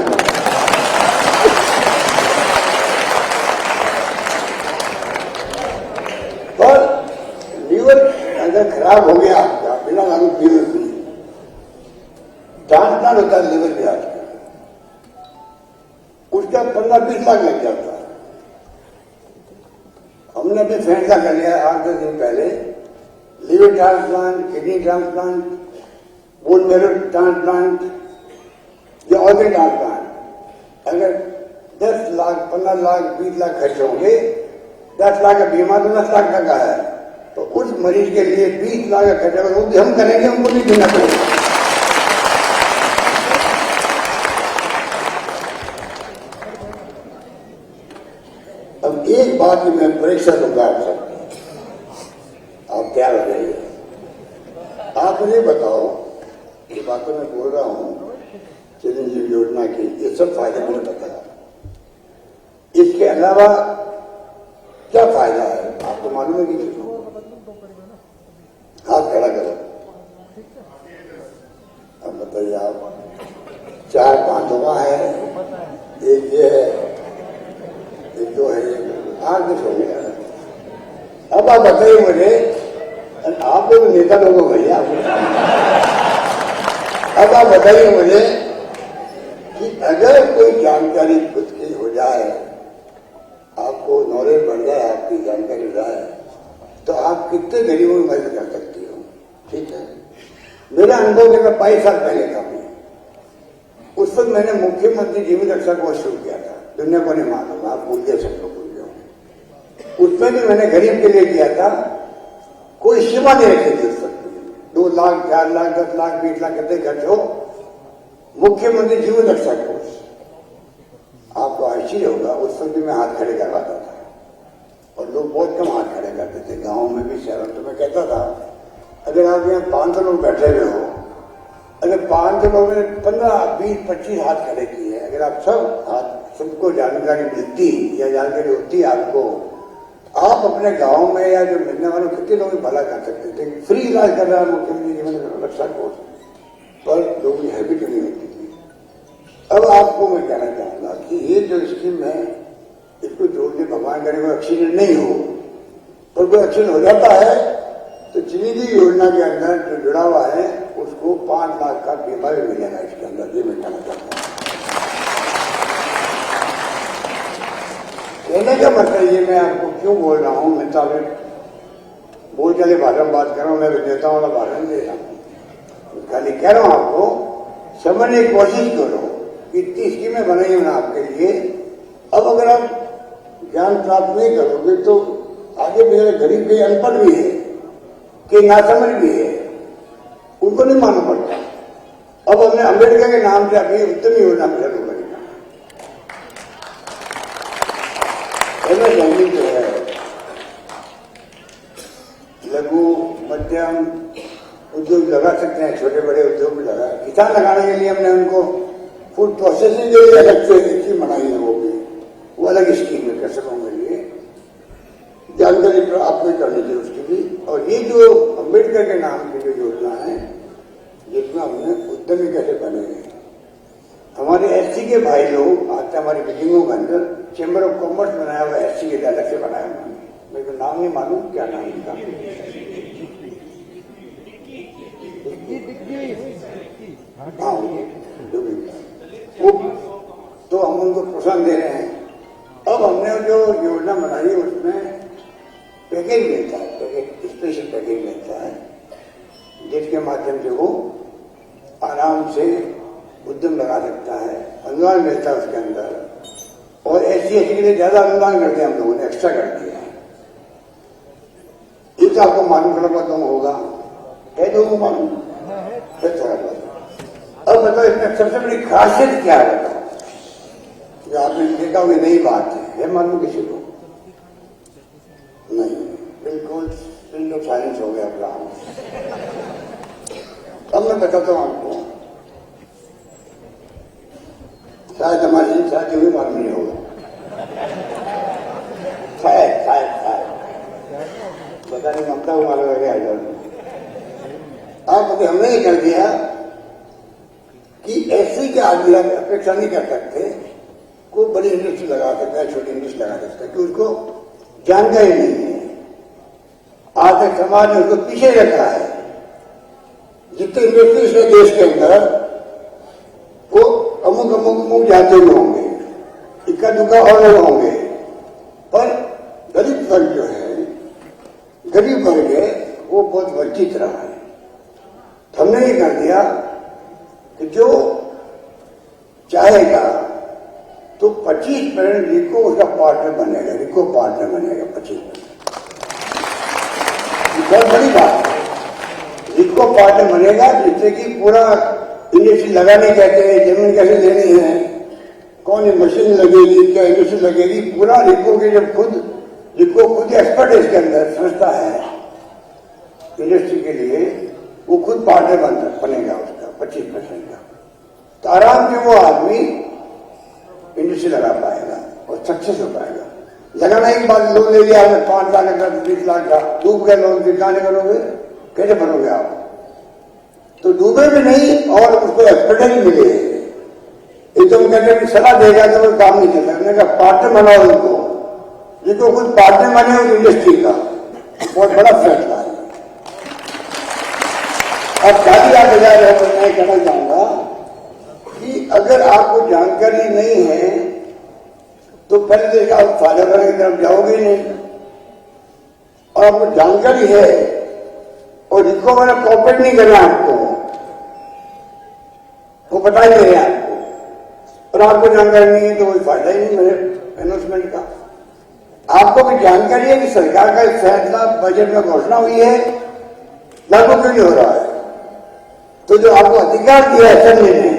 अगर खराब हो गया आपका बिना दारू पिए भी, ट्रांसप्लांट होता है लिवर के आज का, उसका 15-20 लाख लग जाता है। हमने भी फैसला कर लिया 8-10 दिन पहले, liver transplant, kidney transplant, bone marrow transplant या ऑर्गन ट्रांसप्लांट, अगर 10 लाख, 15 लाख, 20 लाख खर्च होंगे, 10 लाख का बीमा तो 10 लाख का है, तो उस मरीज के लिए 20 लाख का खर्चा वो भी हम करेंगे, उनको नहीं देना पड़ेगा। अब एक बात की मैं परीक्षा दूंगा आप सबको, आप तैयार हो जाइए। आप मुझे बताओ, ये बातें मैं बोल रहा हूं चिरंजीवी योजना की, ये सब फायदे मुझे बताया, इसके अलावा क्या फायदा है आपको मालूम है कि हाथ खड़ा करो, अब बताइए आप। 4-5 दवा है, एक ये है, एक दो है, 8 कुछ हो गया। अब आप बताइए मुझे, आप लोग नेता लोग हो भैया, अब आप बताइए मुझे कि अगर कोई जानकारी खुद की हो जाए, आपको नॉलेज बढ़ जाए, आपकी जानकारी हो जाए, तो आप कितने गरीबों की मदद कर सकती हो। ठीक है, मेरा अनुभव के 22 साल पहले था, उस वक्त मैंने मुख्यमंत्री जीवन रक्षा कोष शुरू किया था, दुनिया को नहीं मालूम, आप भूल गए, सब लोग भूल गए। उसमें भी मैंने गरीब के लिए किया था, कोई सीमा नहीं रखी थी। उस वक्त 2 लाख, 4 लाख, 10 लाख, 20 लाख कितने खर्च हो, मुख्यमंत्री जीवन रक्षा कोष। आपको आश्चर्य होगा, उस वक्त भी मैं हाथ खड़े करवाता था, और लोग बहुत कम हाथ खड़े करते थे, गांव में भी, शहरों में। तो मैं कहता था, अगर आप यहाँ 500 लोग बैठे हुए हो, अगर 500 लोगों ने 15, 20, 25 हाथ खड़े किए, अगर आप सब हाथ, सबको जानकारी मिलती या जानकारी होती आपको, आप अपने गांव में या जो मिलने वालों कितने लोगों की भला कर सकते थे। फ्री इलाज कर रहा है मुख्यमंत्री जीवन रक्षा कोष, पर लोगों की हैबिट नहीं होती थी। अब आपको मैं कहना चाहूंगा कि ये जो स्कीम है, इसको जोड़ने भगवान करे कोई एक्सीडेंट नहीं हो, पर कोई एक्सीडेंट हो जाता है तो चिरंजीवी योजना के अंदर जो जुड़ा हुआ है उसको 5 लाख का बीमा भी मिलेगा इसके अंदर। ये मैं कहना चाहता हूँ। कहने का मतलब ये मैं आपको क्यों बोल रहा हूँ, मैं तो बोल चले भाषा में बात कर रहा हूँ, मैं विजेताओं वाला भाषण दे रहा हूँ, खाली कह रहा हूँ आपको समझने की कोशिश करो। इतनी स्कीमें बनाई ना आपके लिए, अब अगर आप ज्ञान प्राप्त नहीं करोगे तो आगे मेरे गरीब भी, अनपढ़ भी है, कि नासमझ भी है, उनको नहीं मालूम पड़ता। अब हमने अम्बेडकर के नाम से अभी उत्तम योजना शुरू करी, एमएसएमई जो है, लघु मध्यम उद्योग लगा सकते हैं, छोटे बड़े उद्योग भी लगा। किसान लगाने के लिए हमने उनको फूड प्रोसेसिंग के लिए अलग से स्कीम बनाई है, वो अलग स्कीम है कृषकों के लिए, जानकारी प्राप्त नहीं करनी चाहिए उसकी भी। और ये जो अम्बेडकर के नाम की जो योजना है, जिसमें हमने उद्यमी कैसे बने हैं, हमारे एससी के भाई लोग आते हमारी मीटिंगों के अंदर, चैम्बर ऑफ कॉमर्स बनाया हुआ एससी के लिए अलग से बनाया उन्होंने, मेरे को नाम नहीं मालूम क्या नाम इनका, हाँ तो हम उनको प्रोत्साहन दे रहे हैं। अब हमने जो योजना बनाई है उसमें पैकेज मिलता है, पैकेज, स्पेशल पैकेज मिलता है, जिसके माध्यम से वो आराम से उद्यम लगा सकता है, अनुदान मिलता है उसके अंदर। और एससी के लिए ज्यादा अनुदान करते हैं हम लोगों ने, एक्स्ट्रा कर दिया है। ये तो आपको मालूम पड़ा तो होगा, है लोगों को मालूम है थोड़ा बहुत। अब बताओ इसमें सबसे बड़ी खासियत क्या है, बताओ, जो आपने देखा हुई नई बात है मालूम किसी को? लो साइलेंस हो गया प्लान। अब मैं बताता हूँ आपको, शायद हमारी शादी हुई मालूम नहीं होगा, शायद पता नहीं, ममता को मालूम है। अब हमने ये कर दिया कि ऐसी के आदमी अपेक्षा नहीं कर सकते कोई बड़ी इंडस्ट्री लगा सकता है, छोटी इंडस्ट्री लगा सकता है, कि उसको जानकारी नहीं है। आज तक समाज ने उसको पीछे रखा है। जितने इंडस्ट्रीज है देश के अंदर वो अमुक जाते हुए होंगे, इक्का दुक्का और लोग होंगे, पर गरीब वर्ग जो है, गरीब वर्ग है, वो बहुत वंचित रहा है। हमने ये कर दिया कि जो चाहेगा तो 25% रिको उसका पार्टनर बनेगा, रिको पार्टनर बनेगा 25%। बहुत बड़ी बात है, रिको पार्टनर बनेगा, जिससे कि पूरा इंडस्ट्री लगाने कहते हैं, जमीन कैसे लेनी है, कौन सी मशीन लगेगी, क्या इंडस्ट्री लगेगी, पूरा रिको के जब रिको खुद एक्सपर्ट है इसके अंदर, संस्था है इंडस्ट्री के लिए, वो खुद पार्टनर बनेगा उसका 25% का। तो आराम से वो आदमी इंडस्ट्री लगा पाएगा और सक्सेस हो पाएगा। लगाना एक बार लोन ले लिया, 5 लाख का 20 लाख का, डूब गए लोन, फिर कहां करोगे, कैसे भरोगे आप? तो डूबे भी नहीं और उसको एक्सपर्टाइज मिले। एकदम कहते हैं सलाह देगा तो वो काम नहीं चलता। हमने कहा पार्टनर बनाओ उनको, जिसको खुद पार्टनर बने उस इंडस्ट्री का, बहुत बड़ा फैसला है। अब शादी आप बजा रहे हो, मैं कहना चाहूंगा कि अगर आपको जानकारी नहीं है तो पहले देखा आप फायदा की तरफ जाओगे नहीं, और आपको जानकारी है और जिसको मैंने कॉपरेट नहीं करना आपको, वो बता ही दे रहे आपको, और आपको जानकारी नहीं है तो कोई फायदा ही नहीं मेरे अनाउंसमेंट का। आपको भी जानकारी है कि सरकार का फैसला बजट में घोषणा हुई है, लागू क्यों नहीं हो रहा है? तो जो आपको अधिकार दिया है असेंबली ने,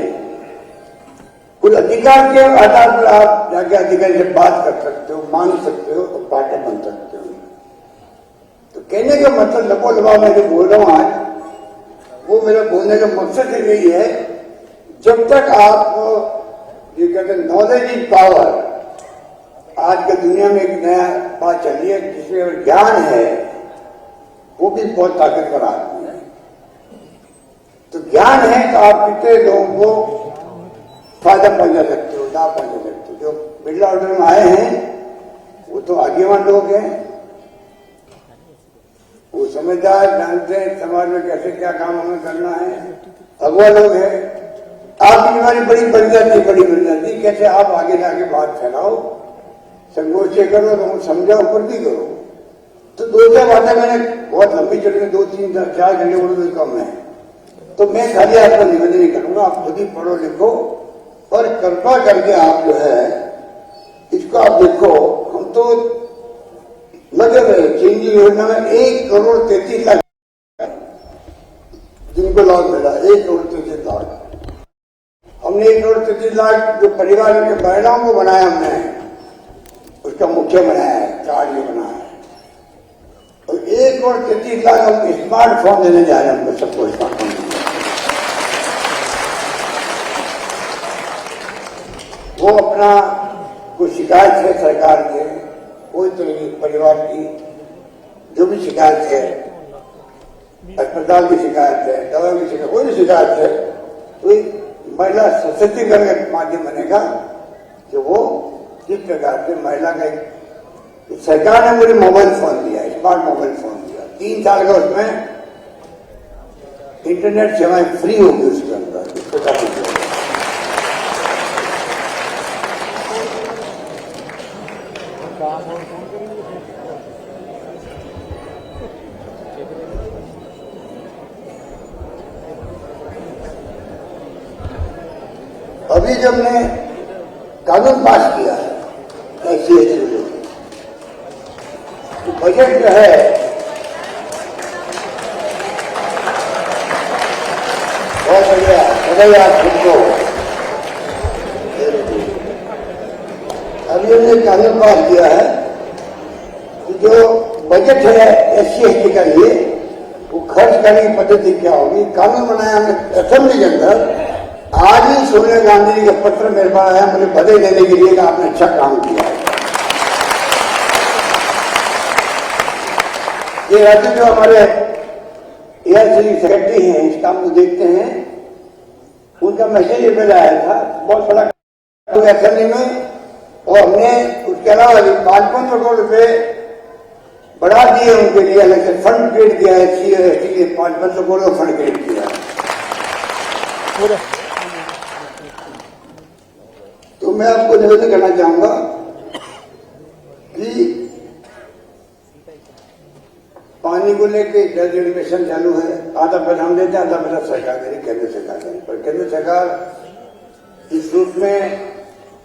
उस अधिकार के आधार पर आप जाके अधिकारी से बात कर सकते हो, मांग सकते हो और पार्टनर बन सकते हो। तो कहने का मतलब लबो मैं जो बोल रहा हूं आज, वो मेरा बोलने का मकसद यही है, जब तक आप ये कहते हैं नॉलेज इज पावर, आज की दुनिया में एक नया बात चल रही है जिसमें ज्ञान है, वो भी बहुत ताकतवर आदमी है। तो ज्ञान है तो आप कितने लोगों को फायदा पहुंचा सकते हो, लाभ पहुंचा सकते हो। जो मिडिल ऑर्डर में आए हैं वो तो आगेवान लोग हैं, वो समझदार, जानते हैं समाज में कैसे क्या काम हमें करना है, अगुआ लोग हैं। आपकी बीमारी बड़ी बढ़ जाती, कैसे आप आगे जाके बात फैलाओ, संगोष्ठी करो, लोगों को समझाओ, कुछ भी करो। तो 2-4 बातें मैंने बहुत लंबी चढ़ी, 2-3-4 घंटे बोलो तो कम है। तो मैं खाली आपको निवेदन नहीं करूंगा, आप खुद ही पढ़ो लिखो और कृपा करके आप जो है इसको आप देखो। हम तो लगे रहे चेंज योजना में 1,33 लाख जिनको लाभ मिला, 1,33 लाख। हमने 1,33 लाख जो परिवार के महिलाओं को बनाया, हमने उसका मुख्य बनाया है, कार्ड ये बनाया है। और 1,33 लाख हम स्मार्टफोन देने जा रहे हैं, हमको सबको स्मार्टफोन देने। वो अपना कोई शिकायत है सरकार के, कोई तरह की परिवार की जो भी शिकायत है, अस्पताल की शिकायत है, दवा की शिकायत, कोई भी शिकायत है, तो महिला सशक्तिकरण का माध्यम बनेगा कि वो किस प्रकार से महिला का सरकार ने मुझे मोबाइल फोन दिया, स्मार्ट मोबाइल फोन दिया, 3 साल का, उसमें इंटरनेट सेवाएं फ्री होगी उसके अंदर। इस प्रकार से अभी जब ने कानून पास किया है तो बजट जो है बहुत बढ़िया, बधाई आप सबको। अभी हमने कानून पास किया है कि जो बजट है SC/ST का लिए वो खर्च करने की पद्धति क्या होगी, कानून बनाया हमने असेंबली के अंदर। आज ही सोनिया गांधी जी का पत्र मेरे पास आया मुझे बधाई देने के लिए कि आपने अच्छा काम किया है। ये राज्य जो हमारे ARCG सेक्रेटरी हैं, इस काम को देखते हैं, उनका मैसेज मेरे आया था बहुत बड़ा असेंबली में, और हमने उसके अलावा 5-5 करोड़ रुपए बढ़ा दिए उनके लिए, अलग से फंड क्रिएट किया है। SC/ST के 5-5 करोड़ का फंड क्रिएट किया है। तो मैं आपको निवेदन करना चाहूंगा कि पानी को लेकर जल मिशन चालू है, आधा पैसा हम देते हैं, आधा पैसा सरकार दे रही, केंद्र सरकार दे रही। पर केंद्र सरकार इस रूप में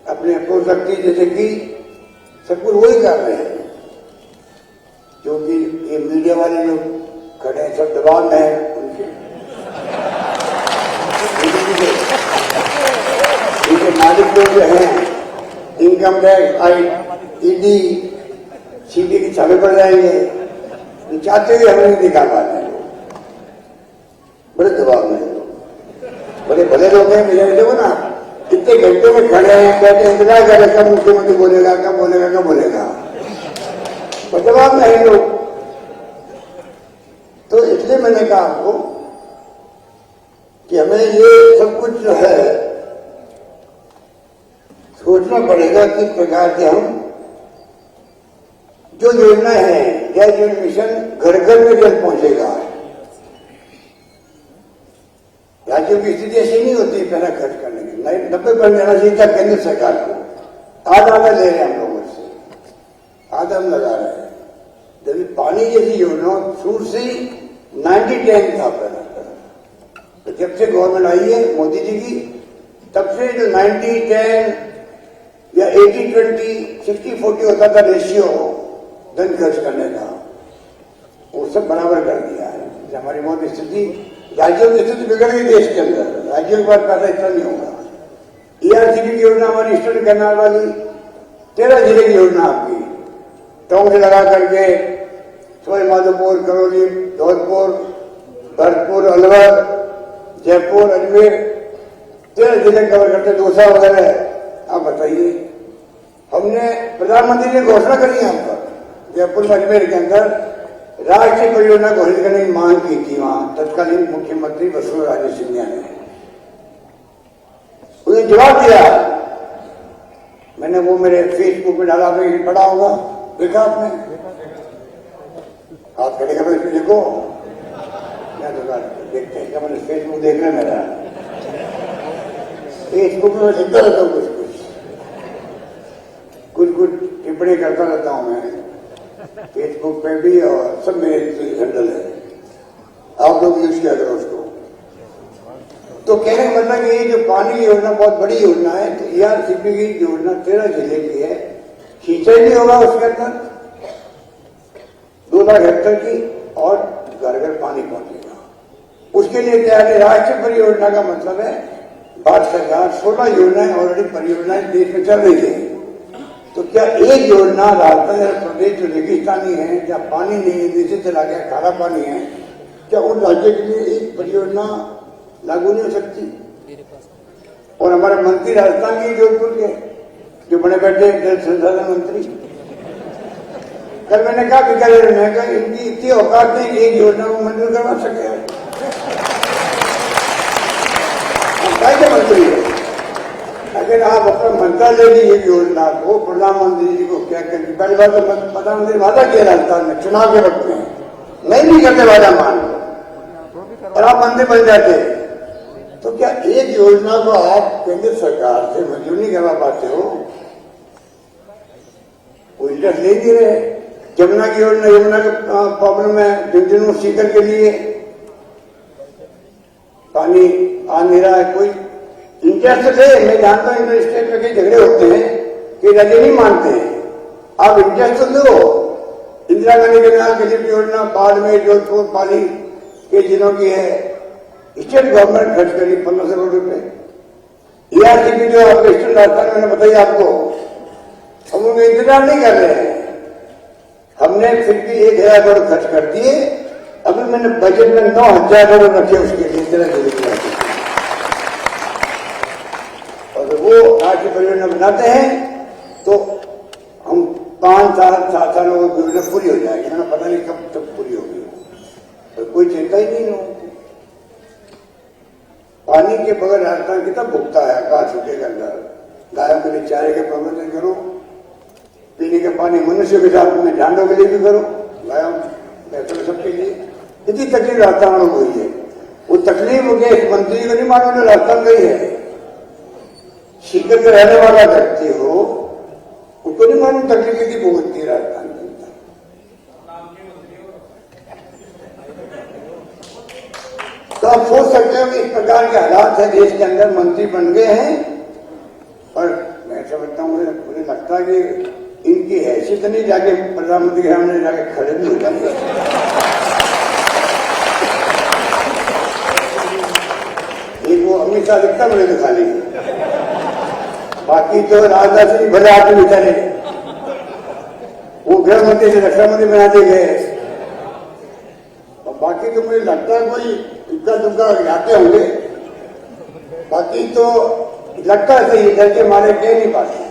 अपने अप्रोच रखती है जैसे कि सब कुछ वही कर रहे हैं, क्योंकि ये मीडिया वाले लोग खड़े हैं, सब दबाव में है उनके मालिक लोग जो हैं, इनकम टैक्स, ED, CBI की छापे पड़ जाएंगे, चाहते हुए हमें नहीं निकाल पाते हैं लोग, बड़े दबाव में लोग, बड़े भले लोग हैं। मुझे देखो ना, कितने घंटों में खड़े हैं, बैठे इंतजार कर रहे, कब मुख्यमंत्री बोलेगा, कब बोलेगा, कब बोलेगा, पर दबाव में है लोग। तो इसलिए मैंने कहा आपको कि हमें ये सब कुछ जो है सोचना पड़ेगा कि प्रकार के हम जो योजना है, जल जीवन मिशन घर घर में जल पहुंचेगा। राज्यों की स्थिति ऐसी नहीं होती पैसा खर्च करने की, 90% देना चाहिए था केंद्र सरकार को, आधा ले रहे हैं हम लोगों से, आधा हम लगा रहे हैं। जब पानी जैसी योजना शुरू से 90-10 था पहला, तो जब से गवर्नमेंट आई है मोदी जी की, तब से जो 90-10 या 80-20, 60-40 होता था रेशियो धन खर्च करने का, वो सब बराबर कर दिया है। हमारी बहुत स्थिति, राज्यों की स्थिति बिगड़ गई देश के अंदर, राज्यों के पास पैसा इतना नहीं होगा। ERCG की योजना हमारी ईस्टर्न कैनाल वाली 13 जिले की योजना आपकी, टोंक से लगा करके सवाईमाधोपुर, करौली, धौलपुर, भरतपुर, अलवर, जयपुर, अजमेर, 13 जिले कवर करते, दौसा वगैरह। आप बताइए, हमने प्रधानमंत्री ने घोषणा करी यहाँ पर जयपुर में, अजमेर के अंदर राष्ट्रीय परियोजना घोषित करने की मांग की थी वहां तत्कालीन मुख्यमंत्री वसुंधरा सिंधिया ने। उन्हें जवाब दिया, मैंने वो मेरे फेसबुक में डाला, आपने पढ़ा होगा, देखा आपने? हाथ खड़े कर देखो, क्या देखते हैं क्या? मैंने फेसबुक देखना मेरा, फेसबुक में लिखता रहता हूँ, कुछ टिप्पणी करता रहता हूँ मैं फेसबुक पे भी, और सब मेरे हैंडल है, आप लोग यूज किया करो उसको। तो कहने का मतलब कि ये जो पानी योजना बहुत बड़ी योजना है, तो ERCG की योजना 13 जिले की है, सिंचाई भी होगा उसके अंदर 2 लाख हेक्टेयर की, और घर घर पानी पहुंचेगा। उसके लिए तैयार है। राष्ट्रीय परियोजना का मतलब है भारत सरकार 16 योजनाएं ऑलरेडी परियोजनाएं देश में चल रही है। तो क्या एक योजना राजस्थान प्रदेश जो रेगिस्तानी है, जहाँ पानी नहीं है, नीचे चला गया, खारा पानी है, क्या उन राज्यों के लिए एक परियोजना लागू नहीं हो सकती? और हमारे मंत्री राजस्थान के जोधपुर के जो बड़े बैठे जल संसाधन मंत्री, कल मैंने कहा बीकानेर में, कहा इनकी इतनी औकात नहीं एक योजना को मंजूर करवा सके। क्या मंत्री है? अगर आप अपना मंत्रालय की एक योजना को प्रधानमंत्री जी को क्या करेंगे? पहली बात तो प्रधानमंत्री वादा किया राजस्थान में चुनाव के वक्त में, नहीं भी करते वादा मान लो, और आप मंत्री बन जाते, तो क्या एक योजना को आप केंद्र सरकार से मंजूर नहीं करवा पाते हो? वो इंटरेस्ट ले नहीं रहे। यमुना की योजना, यमुना का प्रॉब्लम है, झुंझुनू सीकर के लिए पानी आ नहीं रहा है, कोई इंटरेस्ट दे। मैं जानता हूं इंटरेस्ट पे कई झगड़े होते हैं कि राज्य नहीं मानते हैं, आप इंटरेस्ट दो। इंदिरा गांधी कैनाल की योजना बाड़मेर, जोधपुर, पाली के जिलों की है, स्टेट गवर्नमेंट खर्च करी 1500 करोड़ रुपए। ERCG जो आपके स्टेट राजस्थान मैंने बताइए आपको, हम उनका इंतजार नहीं कर रहे हैं। हमने फिर भी 1,000 करोड़ खर्च कर दिए। अभी मैंने बजट में 9,000 करोड़ रखे उसके लिए तरह की। और वो राज्य परियोजना बनाते हैं तो हम 5 साल 7 सालों की योजना पूरी हो जाएगी ना, पता नहीं कब तक पूरी होगी, तो कोई चिंता ही नहीं लोगों को। पानी के बगैर राजस्थान कितना भुगता है आकाश सूखे के अंदर। गायों के लिए चारे के प्रबंधन करो, पीने का पानी मनुष्य के साथ में झांडों के लिए भी करो, गायों भैंसों सबके लिए। कितनी तकलीफ राजस्थान में हुई है, वो तकलीफ मुझे मंत्री को नहीं मालूम, राजस्थान गई है। सीकर के रहने वाला व्यक्ति हो उनको नहीं मालूम तकलीफ की भुगतती है राजस्थान जनता। तो आप सोच सकते हो कि इस प्रकार के हालात है देश के अंदर, मंत्री बन गए हैं। और मैं समझता हूँ, मुझे लगता है कि इनकी हैसियत नहीं जाके प्रधानमंत्री के सामने जाके खड़े भी हो जाएंगे। एक वो अमित शाह दिखता मुझे दिखा लेंगे, बाकी तो राजनाथ सिंह भले आदमी बेचारे, वो गृह मंत्री से रक्षा मंत्री बना दिए गए। और बाकी तो मुझे लगता है कोई इक्का दुक्का जाते होंगे, बाकी तो लगता है सही डर के मारे कह नहीं पाते।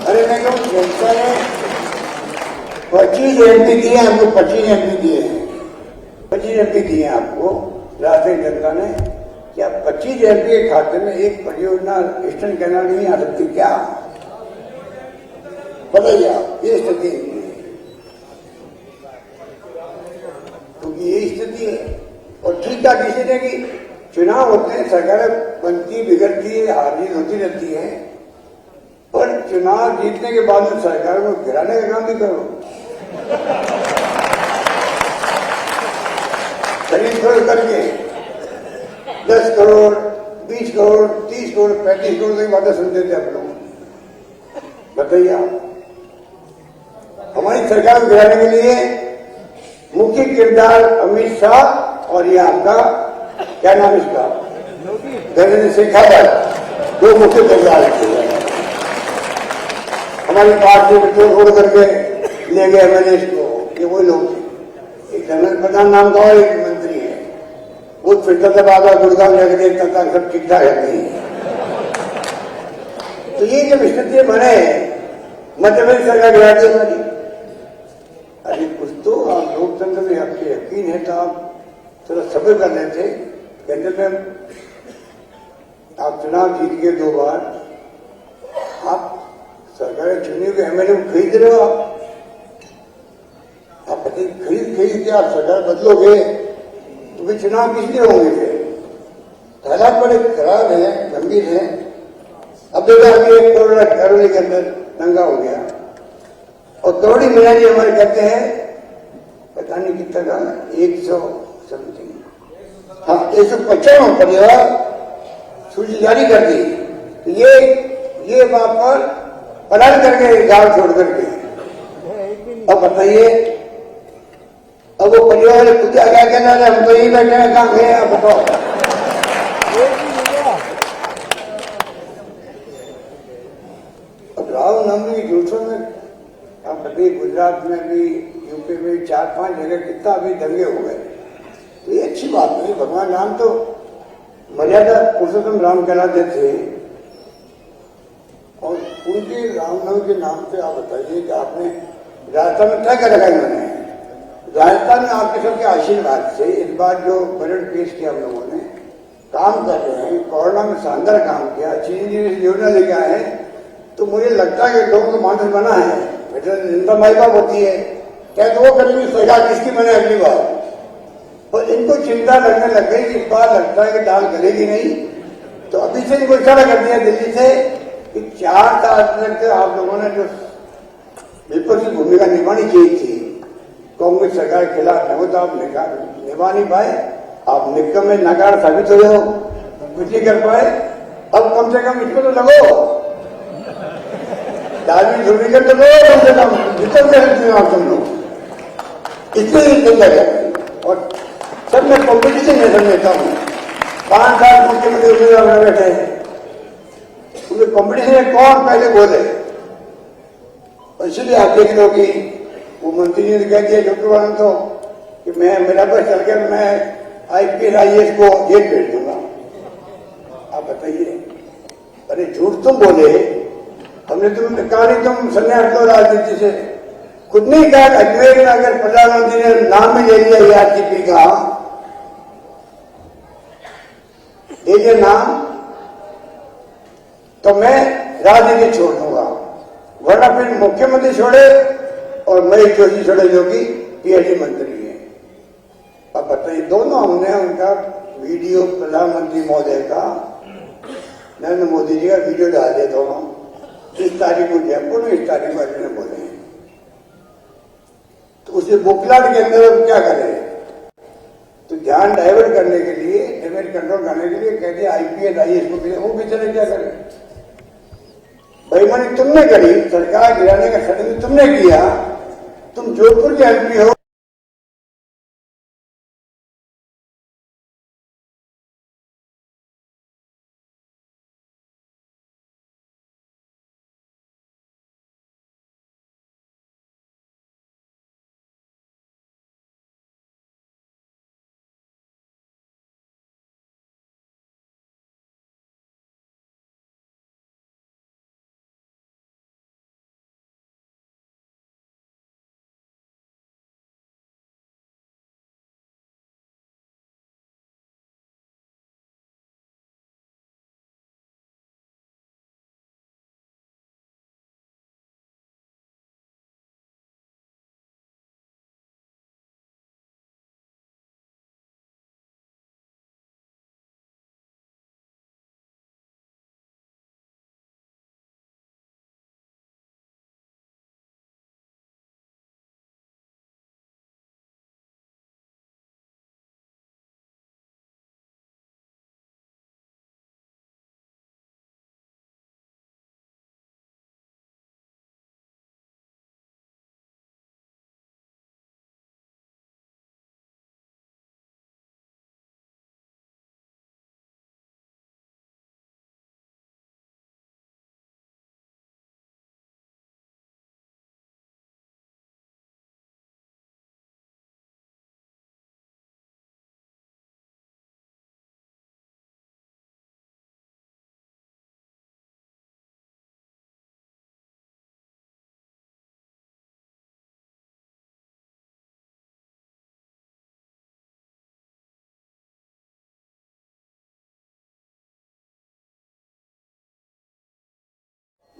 अरे मैं कहूँ जनता ने 25 MP दिए हमको, 25 MP दिए हैं, 25 MP दिए हैं आपको राजस्थान जनता ने। क्या 25 MP के खाते में एक परियोजना ईस्टर्न कैनाल नहीं आ सकती क्या? बताइए आप, ये स्थिति क्योंकि ये स्थिति है। और ठीक है किसी ने कि चुनाव होते हैं, सरकारें बनती बिगड़ती है, हार जीत होती रहती है, पर चुनाव जीतने के बाद में सरकार को गिराने का काम भी करो। खरीद खरीद करके 10 करोड़ 20 करोड़ 30 करोड़ 35 करोड़ की बातें सुनते थे आप लोग। बताइए आप, हमारी सरकार को गिराने के लिए मुख्य किरदार अमित शाह और ये आपका क्या नाम इसका गजेंद्र सिंह शेखावत, 2 मुख्य किरदार है। हमारी पार्टी में तोड़ करके ले गए एमएलए को, ये वो लोग थे। एक जनरल प्रधान नाम का और एक मंत्री है, वो फिरता था बाबा गुड़गांव जाकर देखता था सब ठीक ठाक रहती है। तो ये जब स्थिति बने मध्य प्रदेश सरकार गिरा दी हमारी। अरे कुछ तो आप लोकतंत्र में आपके यकीन है तो आप थोड़ा सब्र कर लेते। कहते थे आप चुनाव जीत के 2 बार, आप सरकार चुनी के एमएलए को खरीद रहे हो। आप खरीद के आप सरकार बदलोगे तो फिर चुनाव किस लिए होंगे? फिर हालात बड़े खराब है, गंभीर है। अब देखा अभी 1 करोड़ करोड़ के अंदर दंगा हो गया और करोड़ी मीना जी हमारे कहते हैं पता नहीं कितना का 100 समथिंग, हाँ 195 परिवार सूची जारी कर दी। तो ये वहां पर पलायन करके गांव छोड़ करके। अब बताइए, अब वो परिवार खुद क्या कहना है, हम तो यही बैठे हैं, कहाँ गए आप बताओ। अब राहुल गांधी की जोशों में आप बताइए, गुजरात में भी यूपी में 4-5 जगह कितना अभी दंगे हो गए। तो ये अच्छी बात नहीं, भगवान राम तो मर्यादा पुरुषोत्तम राम कहलाते थे। और उनके रामनवमी के नाम पे आप बताइए कि आपने राजस्थान में क्या क्या रखा इन्होंने। राजस्थान में आपके सबके आशीर्वाद से इस बार जो बजट पेश किया हम लोगों ने, काम कर रहे हैं, कोरोना में शानदार काम किया, चीनी योजना लेके आए हैं। तो मुझे लगता है कि लोगों को मानस बना है, जनता माई बाप होती है, क्या तो वो करेंगे सरकार किसकी बने अगली बार। और इनको चिंता लगने लग गई कि इस बार लगता है कि दाल गलेगी नहीं। तो अभी से इनको इशारा कर दिया दिल्ली से कि 4 साल तक आप लोगों ने जो विपक्षी भूमिका निभानी चाहिए थी कांग्रेस सरकार के खिलाफ, वो तो आप निभा नहीं पाए। आप निकम में नकार साबित हो जाओ, कुछ नहीं कर पाए। अब कम से कम इसको तो लगो, दाल ध्रुवीकरण तो लो, कम से कम निकल कर आप तुम लोग इसलिए लगे। और सब में कॉम्पिटिशन है, समझता हूँ 5 साल मुख्यमंत्री उम्मीदवार बैठे हैं, उनमें कॉम्पिटिशन है कौन पहले बोले। इसलिए आप देख लो कि वो मंत्री जी ने कह दिया छोटू तो कि मैं मेरा बस चलकर मैं IPS IAS को जेल भेज दूंगा। आप बताइए, अरे झूठ तुम बोले, हमने तुम कहा नहीं तुम संन्यास लो राजनीति से। खुद नहीं कहा अजमेर में अगर प्रधानमंत्री ने नाम भी ले लिया ARCP का, ये नाम, तो मैं राजनीति छोड़ दूंगा, वरना फिर मुख्यमंत्री छोड़े और महेश जोशी छोड़े जो कि PhD मंत्री है। अब बताइए, दोनों हमने उनका वीडियो प्रधानमंत्री महोदय का, नरेंद्र मोदी जी का वीडियो डाल दिया दोनों। इस तारीख को जयपुर में, इस तारीख को अजमेर बोले हैं। तो उसे बुकलाट के अंदर हम क्या करें? तो ध्यान डाइवर्ट करने के लिए, डैमेज कंट्रोल करने के लिए कह दिया IPS IAS को, वो बेचारे क्या करें? बेईमानी तुमने करी, सरकार गिराने का षड्यंत्र तुमने किया। तुम जोधपुर के MP हो,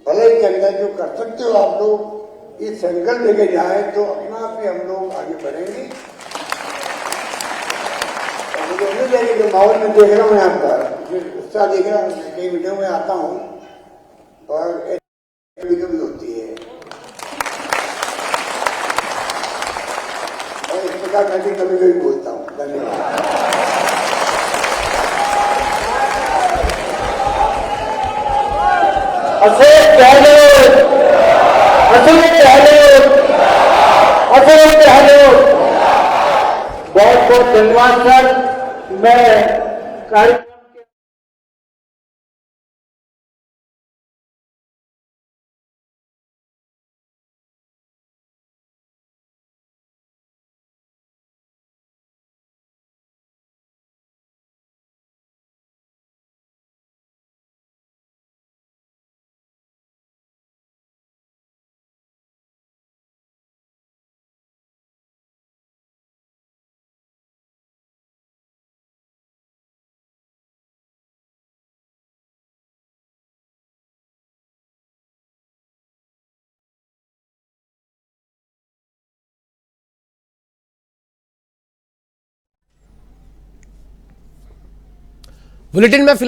भले के अंदर जो कर सकते हो आप लोग, ये संकल्प लेके जाए तो अपना आप ही हम लोग आगे बढ़ेंगे। और मुझे उम्मीद है कि जो माहौल में देख रहा हूँ मैं आपका, जो उत्साह देख रहा हूँ, मैं कई वीडियो में आता हूँ और वीडियो भी होती है, और इस प्रकार मैं भी कभी कभी बोलता हूँ। धन्यवाद। अशोक गहलोत, अशोक गहलोत, अशोक गहलोत। बहुत बहुत धन्यवाद सर। मैं कार्यक्रम बुलेटिन में फिलहाल